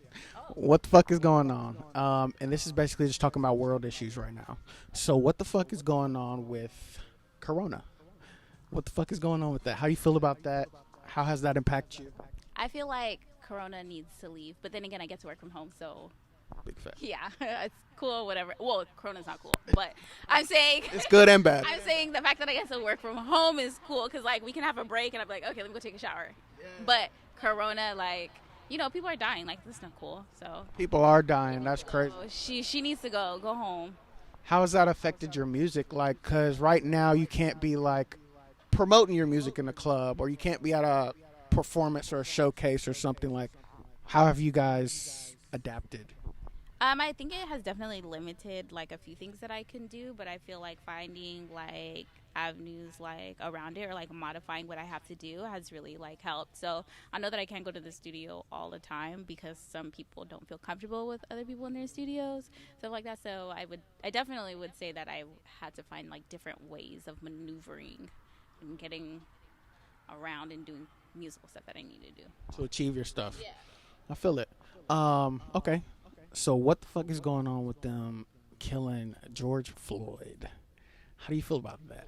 What the fuck is going on? And this is basically just talking about world issues right now. So what the fuck is going on with Corona? What the fuck is going on with that? How do you feel about that? How has that impacted you? I feel like Corona needs to leave, but then again, I get to work from home, so big fact. Yeah, it's cool, whatever. Well, Corona's not cool, but I'm saying it's good and bad. I'm saying the fact that I get to work from home is cool because like we can have a break and I'm like, okay, let me go take a shower. Yeah. But Corona, like, people are dying. Like, that's not cool. So people are dying. That's crazy. She needs to go home. How has that affected your music? Like, because right now you can't be like promoting your music in a club, or you can't be at a performance or a showcase or something. Like, how have you guys adapted? I think it has definitely limited like a few things that I can do, but I feel like finding like avenues like around it or like modifying what I have to do has really like helped. So I know that I can't go to the studio all the time because some people don't feel comfortable with other people in their studios, stuff like that. So I definitely would say that I had to find like different ways of maneuvering and getting around and doing musical stuff that I need to do to achieve your stuff. Yeah, I feel it. Okay. So what the fuck is going on with them killing George Floyd? How do you feel about that?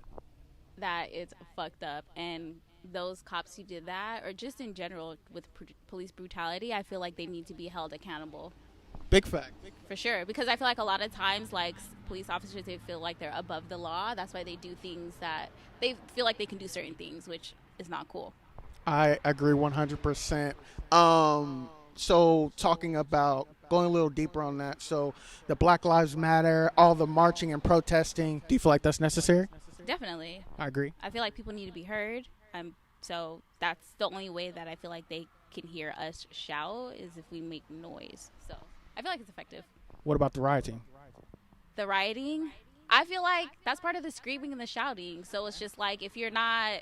That it's fucked up, and those cops who did that, or just in general with police brutality, I feel like they need to be held accountable. Big fact. For sure, because I feel like a lot of times, like police officers, they feel like they're above the law. That's why they do things that they feel like they can do certain things, which is not cool. I agree 100%. So talking about going a little deeper on that. So the Black Lives Matter, all the marching and protesting. Do you feel like that's necessary? Definitely. I agree. I feel like people need to be heard. So that's the only way that I feel like they can hear us shout is if we make noise. So I feel like it's effective. What about the rioting? The rioting, I feel like that's part of the screaming and the shouting. So it's just like if you're not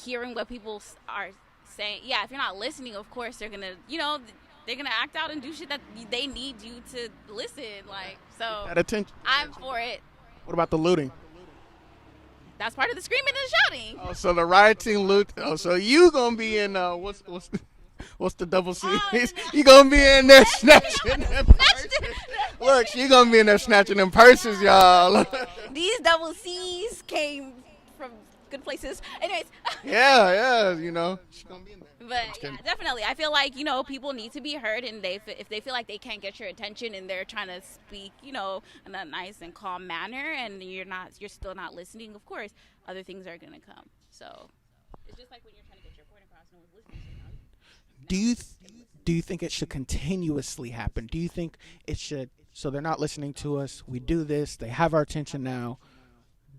hearing what people are saying, if you're not listening, of course they're gonna, they're gonna act out and do shit that they need you to listen. Like, so That attention. I'm for it. What about the looting? That's part of the screaming and shouting. Oh, so the rioting, loot. Oh, so you gonna be in what's the double C? You gonna be in there snatching them purses. Look, she gonna be in there snatching them purses, y'all. These double C's came from good places. Anyways. Yeah, she's gonna be in there. But yeah, definitely. I feel like, people need to be heard, and if they feel like they can't get your attention and they're trying to speak, in a nice and calm manner, and you're still not listening, of course, other things are going to come. So it's just like when you're trying to get your point across, no one's listening. Do you think it should continuously happen? Do you think it should, so they're not listening to us, we do this, they have our attention now,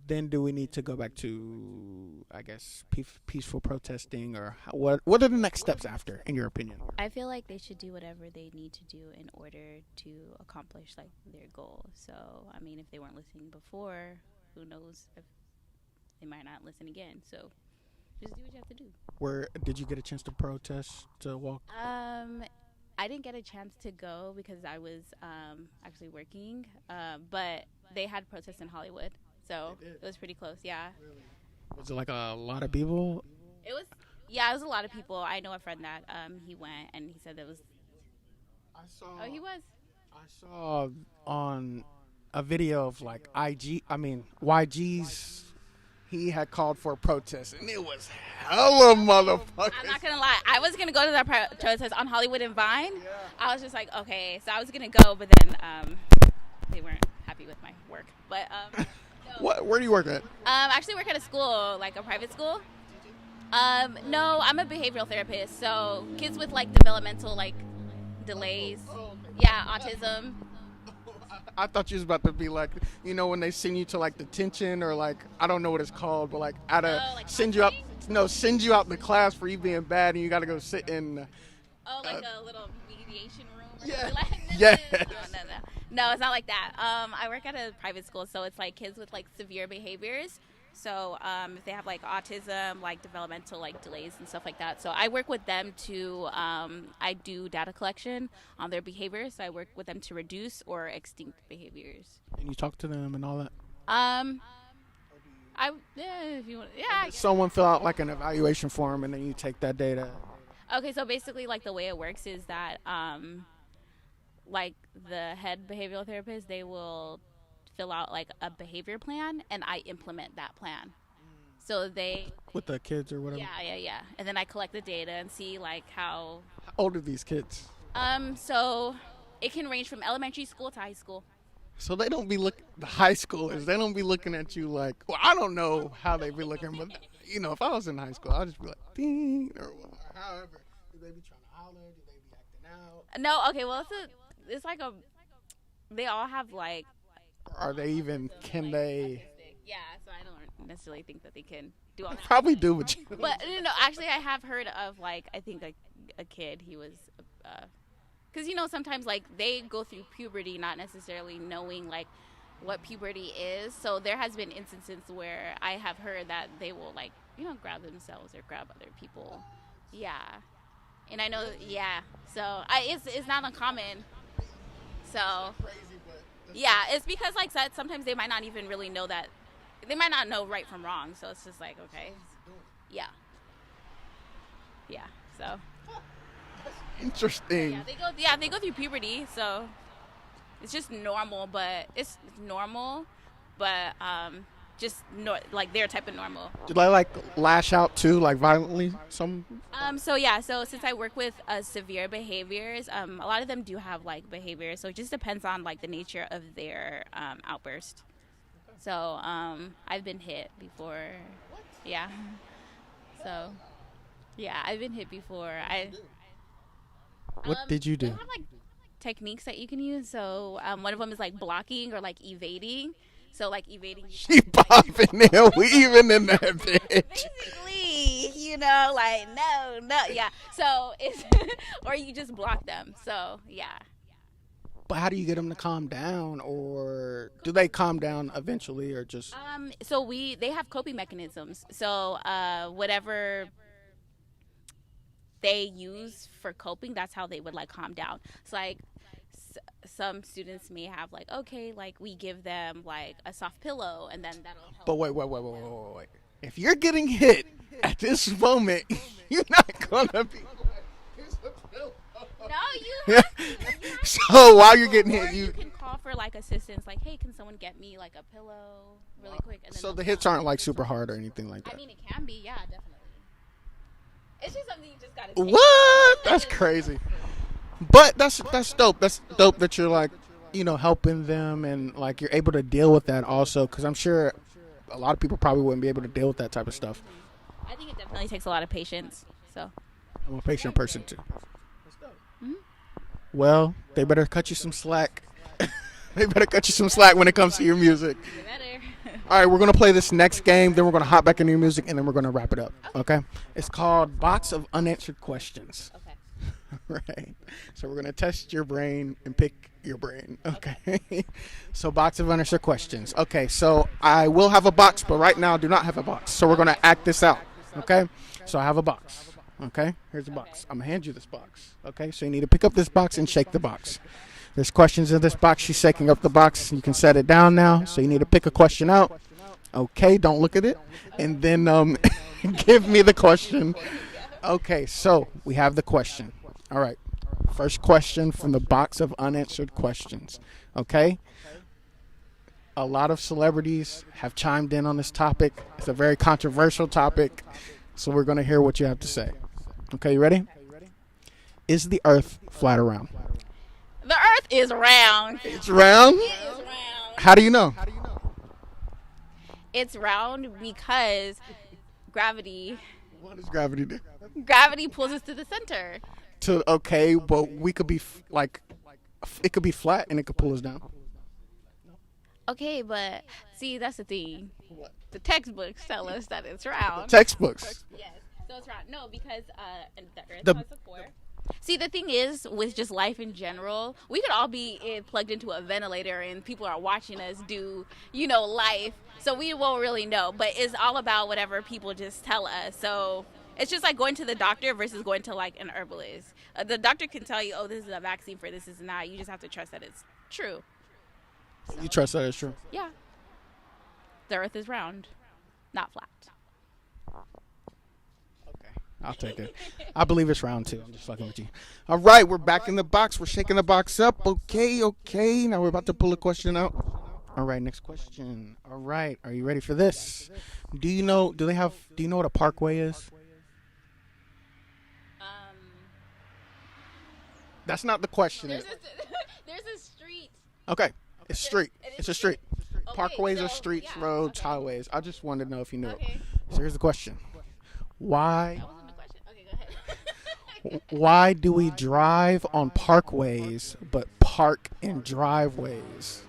then do we need to go back to, I guess, peaceful protesting, or what are the next steps after, in your opinion? I feel like they should do whatever they need to do in order to accomplish like their goal. So, I mean, if they weren't listening before, who knows if they might not listen again. So, just do what you have to do. Where did you get a chance to protest, to walk? I didn't get a chance to go because I was actually working, but they had protests in Hollywood. So it was pretty close, yeah. Really? Was it like a lot of people? It was a lot of people. I know a friend that he went, and he said it was. He was. I saw on a video of like YG's. He had called for a protest, and it was hella motherfuckers. I'm not gonna lie. I was gonna go to that protest on Hollywood and Vine. Yeah. I was just like, okay, so I was gonna go, but then they weren't happy with my work. But Where do you work at? I actually work at a school, like a private school. No, I'm a behavioral therapist. So kids with like developmental like delays. Yeah, autism. I thought you was about to be like, when they send you to like detention, or like, I don't know what it's called, but like send you out the class for you being bad, and you got to go sit in. Like a little mediation room. Or Yeah. Like Yeah. No, it's not like that. I work at a private school, so it's like kids with like severe behaviors. So if they have like autism, like developmental like delays and stuff like that. So I work with them to, I do data collection on their behaviors. So I work with them to reduce or extinct behaviors. And you talk to them and all that? If you want, yeah. Someone fill out like an evaluation form, and then you take that data. Okay, so basically like the way it works is that like the head behavioral therapist, they will fill out like a behavior plan, and I implement that plan. So they with the kids or whatever. Yeah. And then I collect the data and see like how old are these kids? So it can range from elementary school to high school. So they don't be the high schoolers, they don't be looking at you like, well, I don't know how they be looking, but if I was in high school, I'd just be like, ding, or however. Do they be trying to holler? Do they be acting out? No, okay, well it's like they all have like. Are they even? Can they? Yeah, so I don't necessarily think that they can do all that. Probably do, but actually, I have heard of like I think a kid. He was, because sometimes like they go through puberty, not necessarily knowing like what puberty is. So there has been instances where I have heard that they will like grab themselves or grab other people. Yeah, and I know So it's not uncommon. So. Yeah, it's because like that sometimes they might not even really know that. They might not know right from wrong, so it's just like, okay. Yeah, so. Interesting. They go through puberty, so it's just normal, but just like their type of normal. Do they like lash out too, like violently? So since I work with severe behaviors, a lot of them do have like behaviors. So it just depends on like the nature of their outburst. So I've been hit before. Yeah. So yeah, I've been hit before. What did you do? They have like techniques that you can use. So one of them is like blocking or like evading. So like evading. She popping there, weaving in that bitch. Basically, like no, yeah. So it's or you just block them. So yeah. But how do you get them to calm down, or do they calm down eventually, or just? So they have coping mechanisms. So whatever they use for coping, that's how they would like calm down. It's like some students may have like, okay, like we give them like a soft pillow and then that'll help. But wait. If you're getting hit at this moment, you're not gonna be. No, you have to. So while you're getting hit, you can call for like assistance, like, hey, can someone get me like a pillow really quick? And then so the hits aren't like super hard or anything like that. I mean, it can be, yeah, definitely. It's just something you just gotta take. What? That's crazy. But that's dope. That's dope that you're like, helping them and like you're able to deal with that also. Because I'm sure a lot of people probably wouldn't be able to deal with that type of stuff. I think it definitely takes a lot of patience. So I'm a patient person too. Mm-hmm. Well, they better cut you some slack. They better cut you some slack when it comes to your music. You better. All right, we're going to play this next game. Then we're going to hop back into your music, and then we're going to wrap it up. Okay? It's called Box of Unanswered Questions. Okay. Right. So we're going to test your brain and pick your brain. Okay. So box of unanswered questions. Okay. So I will have a box, but right now I do not have a box. So we're going to act this out. Okay. So I have a box. Okay. Here's the box. I'm going to hand you this box. Okay. So you need to pick up this box and shake the box. There's questions in this box. She's shaking up the box. You can set it down now. So you need to pick a question out. Okay. Don't look at it. And then give me the question. Okay. So we have the question. All right. First question from the box of unanswered questions. Okay. A lot of celebrities have chimed in on this topic. It's a very controversial topic. So we're going to hear what you have to say. Okay. You ready? Is the earth flat or round? The earth is round. It's round? It is round. How do you know? It's round because gravity. What does gravity do? Gravity pulls us to the center. Okay, but we could be it could be flat and it could pull us down. Okay, but see, that's the thing. What? The textbooks tell us that it's round. Textbooks. Yes, so it's round. No, because the earth has a core. See, the thing is, with just life in general, we could all be plugged into a ventilator and people are watching us do, life. So we won't really know. But it's all about whatever people just tell us. So it's just like going to the doctor versus going to like an herbalist. The doctor can tell you, oh, this is a vaccine for this is not. You just have to trust that it's true. So, you trust that it's true? Yeah. The earth is round, not flat. I'll take it. I believe it's round two. I'm just fucking with you. All right, we're back in the box. We're shaking the box up. Okay. Now we're about to pull a question out. All right, next question. All right, are you ready for this? Do you know what a parkway is? That's not the question. There's a street. Okay, it's street. It's a street. Okay, Parkways are streets, roads, highways. I just wanted to know if you knew Okay. it. So here's the question. Why? That wasn't the question. Okay, go ahead. Why do we drive on parkways but park in driveways?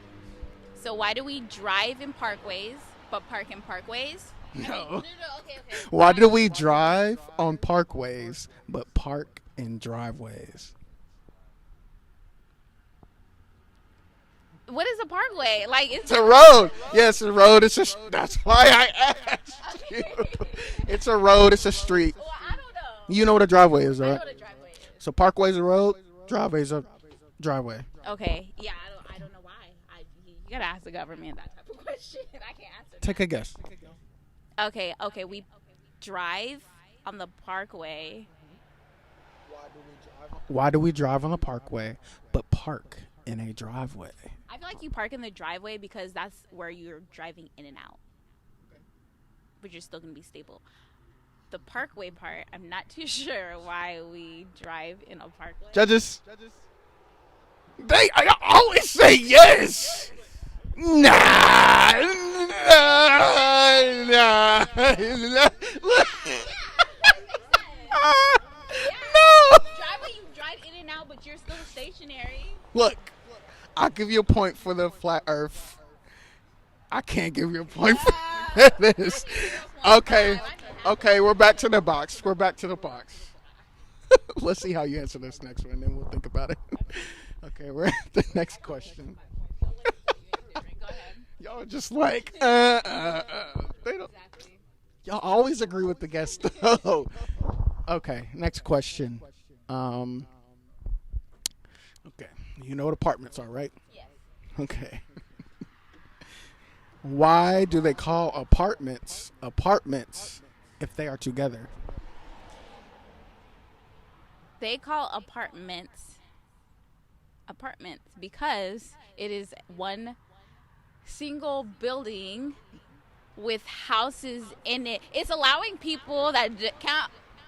So why do we drive in parkways but park in parkways? No. Okay. Why do we drive on parkways but park in driveways? What is a parkway? Like It's a road. Yes, a road. That's why I asked you. It's a road. It's a street. Well, I don't know. You know what a driveway is, I know right? what a driveway is. So parkway's a road, driveway's a driveway. Okay. Yeah, I don't know why. You gotta ask the government that type of question. I can't answer. Take a guess. Okay. We drive on the parkway. Why do we drive on the parkway but park in a driveway? I feel like you park in the driveway because that's where you're driving in and out. but you're still gonna be stable. The parkway part, I'm not too sure why we drive in a parkway. Judges. I always say yes. Nah. No. Driveway, you drive in and out, but you're still stationary. Look, I'll give you a point for the flat Earth. I can't give you a point for this. Okay, we're back to the box. Let's see how you answer this next one, then we'll think about it. Okay, we're at the next question. Y'all are just like, they don't. Y'all always agree with the guest, though. Okay, next question. Okay, you know what apartments are, right? Yes. Okay. Why do they call apartments if they are together? They call apartments because it is one single building with houses in it. It's allowing people that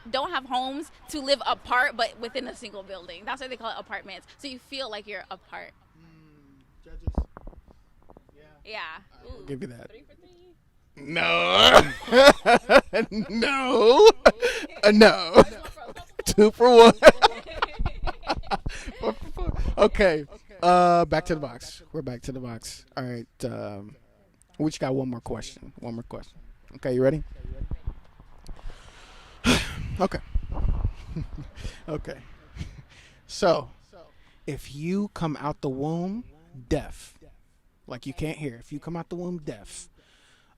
don't have homes to live apart, but within a single building. That's why they call it apartments. So you feel like you're apart. Judges. Yeah. I'll give you that. 3 for 3. No. No. No. 2 for 1. Okay. Back to the box. We're back to the box. All right. We just got one more question. Okay, you ready? Okay. Okay. So, if you come out the womb deaf, like you can't hear, if you come out the womb deaf,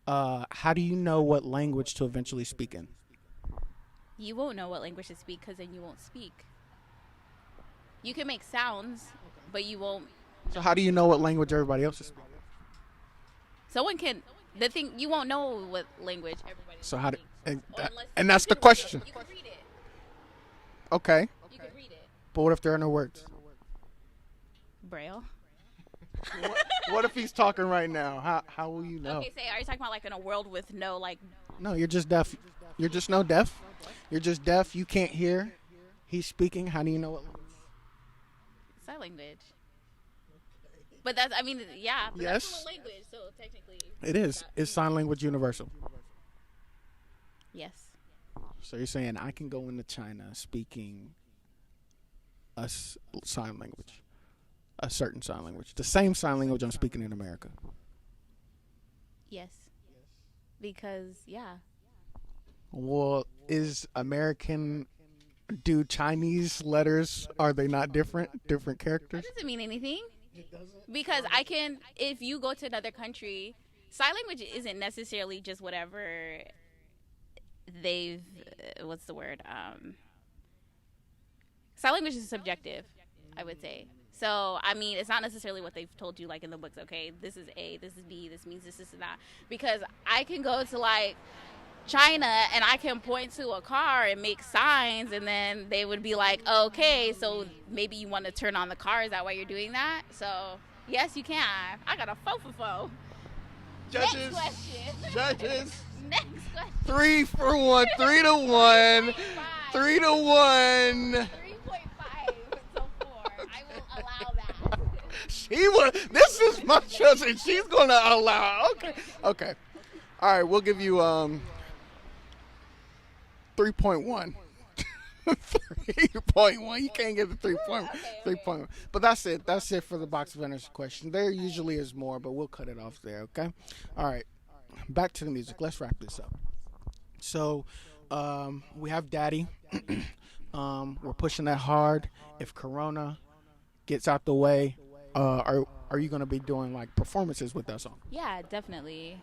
how do you know what language to eventually speak in? You won't know what language to speak because then you won't speak. You can make sounds, but you won't. So how do you know what language everybody else is speaking? Someone can. The thing, you won't know what language everybody. So how do? And Unless that's you the can question. You can read it. Okay. You can read it. But what if there are no words? Braille. What if he's talking right now? How will you know? Okay, say, are you talking about like in a world with no like? No, you're just deaf. You're just no deaf. You're just deaf. You can't hear. He's speaking. How do you know what language? Sign language. But that's, I mean, yeah. But Yes. That's a language, so technically. It is. Is sign language universal? Yes. So you're saying I can go into China speaking a sign language, a certain sign language, the same sign language I'm speaking in America. Yes. Because, yeah. Well, is American, do Chinese letters, are they not different? Different characters? That doesn't mean anything. It doesn't? Because I can, if you go to another country, sign language isn't necessarily just whatever they've, what's the word? Sign language is subjective, I would say. So, I mean, it's not necessarily what they've told you, like, in the books. Okay, this is A, this is B, this means this is that. Because I can go to, like, China and I can point to a car and make signs, and then they would be like, okay, so maybe you want to turn on the car. Is that why you're doing that? So, yes, you can. I got a 4 for 4. Judges. Next question. Judges. Next question. 3 for 1. 3 to 1. 3 to 1. 3.5 to 4. I will allow that. She will. This is my choice, and she's gonna allow. Okay. All right, we'll give you 3.1. 3.1. You can't get the 3.1. 3.1. But that's it. That's it for the box of winners question. There usually is more, but we'll cut it off there. Okay. All right. Back to the music. Let's wrap this up. So, we have Daddy. We're pushing that hard. If Corona gets out the way, are you going to be doing like performances with that song? Yeah, definitely.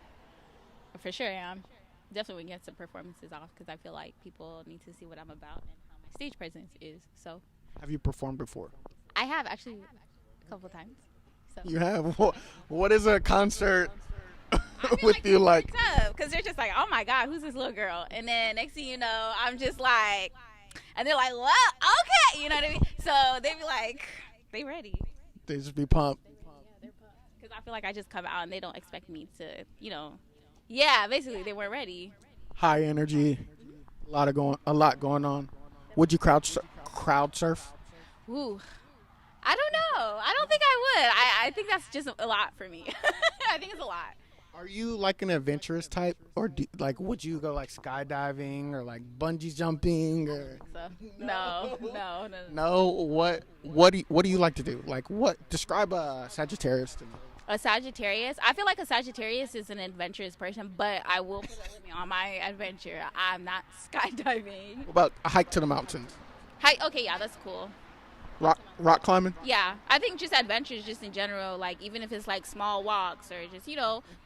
For sure I am. Definitely get some performances off because I feel like people need to see what I'm about and how my stage presence is. So, have you performed before? I have actually a couple times. So. You have? What is a concert with you like? Because they're just like, oh my God, who's this little girl? And then next thing you know, I'm just like, and they're like, well, okay, you know what I mean? So they be like, they ready. They just be pumped. Yeah, they're pumped. Because I feel like I just come out and they don't expect me to, you know, Yeah, basically they weren't ready. High energy, a lot going on. Would you crowd surf? Ooh, I don't know. I don't think I would. I think that's just a lot for me. I think it's a lot. Are you like an adventurous type, or like would you go like skydiving or like bungee jumping or? So no. No, what do you like to do? Like what? Describe a Sagittarius to me. A Sagittarius. I feel like a Sagittarius is an adventurous person, but I will put that with me on my adventure. I'm not skydiving. What about a hike to the mountains? Okay, yeah, that's cool. Rock climbing? Yeah, I think just adventures just in general, like even if it's like small walks or just,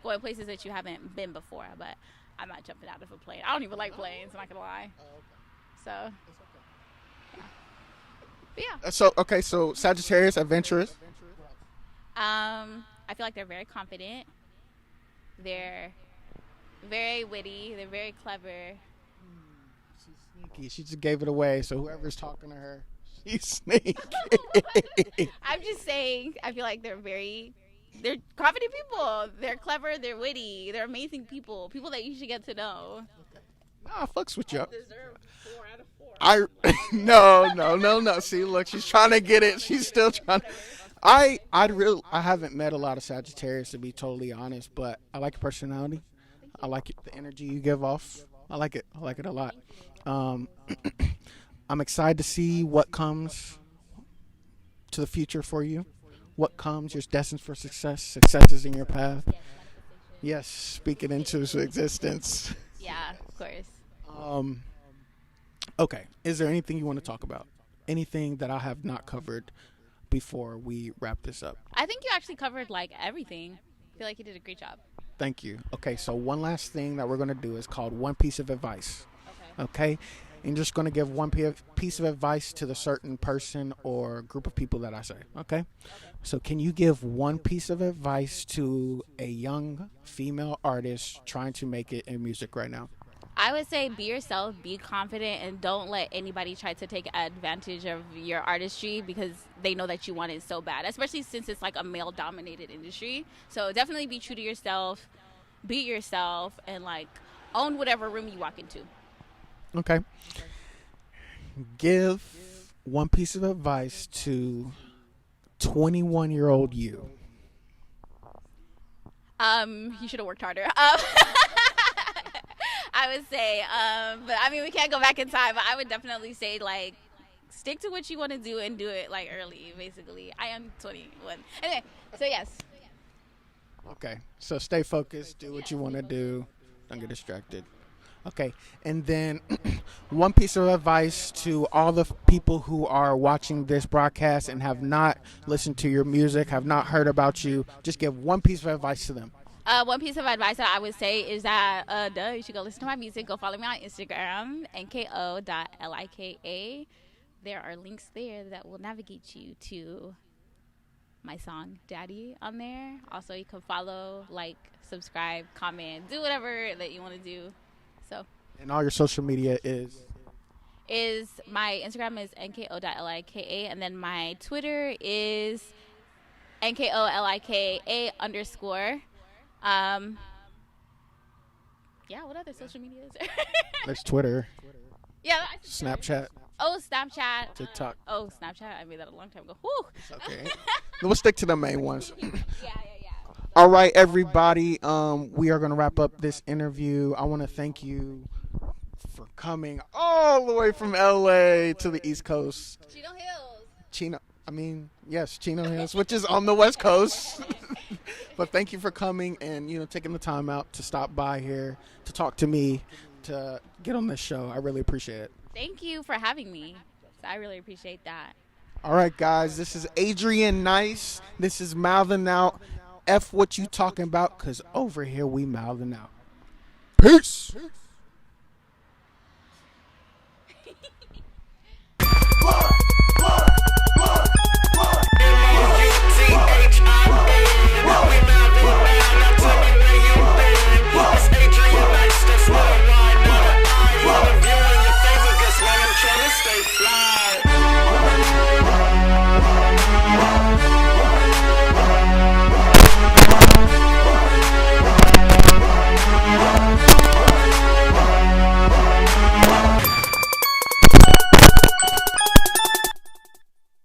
going places that you haven't been before. But I'm not jumping out of a plane. I don't even like planes, I'm not going to lie. So, yeah. But yeah. So Sagittarius, adventurous. I feel like they're very confident. They're very witty. They're very clever. She's sneaky. She just gave it away, so whoever's talking to her, she's sneaky. I'm just saying, I feel like they're confident people. They're clever. They're witty. They're amazing people. People that you should get to know. Nah, I fucks with you. Deserve 4 out of 4. No. See, look, she's trying to get it. She's still trying. I haven't met a lot of Sagittarius, to be totally honest, but I like your personality. I like the energy you give off. I like it a lot. I'm excited to see what comes to the future for you. What comes, you're destined for success. Success is in your path. Yes, speak it into existence. Yeah, of course. Okay, is there anything you want to talk about? Anything that I have not covered before we wrap this up? I think you actually covered like everything. I feel like you did a great job. Thank you. Okay, so one last thing that we're going to do is called one piece of advice. Okay? And just going to give one piece of advice to the certain person or group of people that I say. Okay? So can you give one piece of advice to a young female artist trying to make it in music right now? I would say be yourself, be confident, and don't let anybody try to take advantage of your artistry because they know that you want it so bad, especially since it's like a male-dominated industry. So definitely be true to yourself, be yourself, and like own whatever room you walk into. Okay. Give one piece of advice to 21-year-old you. You should have worked harder. I would say, but I mean, we can't go back in time, but I would definitely say, like, stick to what you want to do and do it, like, early, basically. I am 21. Anyway, so yes. Okay, so stay focused, do what you want to do, don't get distracted. Okay, and then one piece of advice to all the people who are watching this broadcast and have not listened to your music, have not heard about you, just give one piece of advice to them. One piece of advice that I would say is that, you should go listen to my music. Go follow me on Instagram, nko.lika. There are links there that will navigate you to my song, Daddy, on there. Also, you can follow, like, subscribe, comment, do whatever that you want to do. So. And all your social media is my Instagram is nko.lika, and then my Twitter is nkolika_. Yeah, what other social media is there? There's Twitter. Yeah. Snapchat. Oh, Snapchat. TikTok. Snapchat. I made that a long time ago. Whew. It's okay. We'll stick to the main ones. Yeah. All right, everybody. We are going to wrap up this interview. I want to thank you for coming all the way from LA to the East Coast. Chino Hills, which is on the West Coast. But thank you for coming and taking the time out to stop by here to talk to me, to get on this show. I really appreciate it. Thank you for having me. I really appreciate that. All right, guys. This is Adrian Nyce. This is Mouthing Out. F what you talking about, because over here we mouthing out. Peace.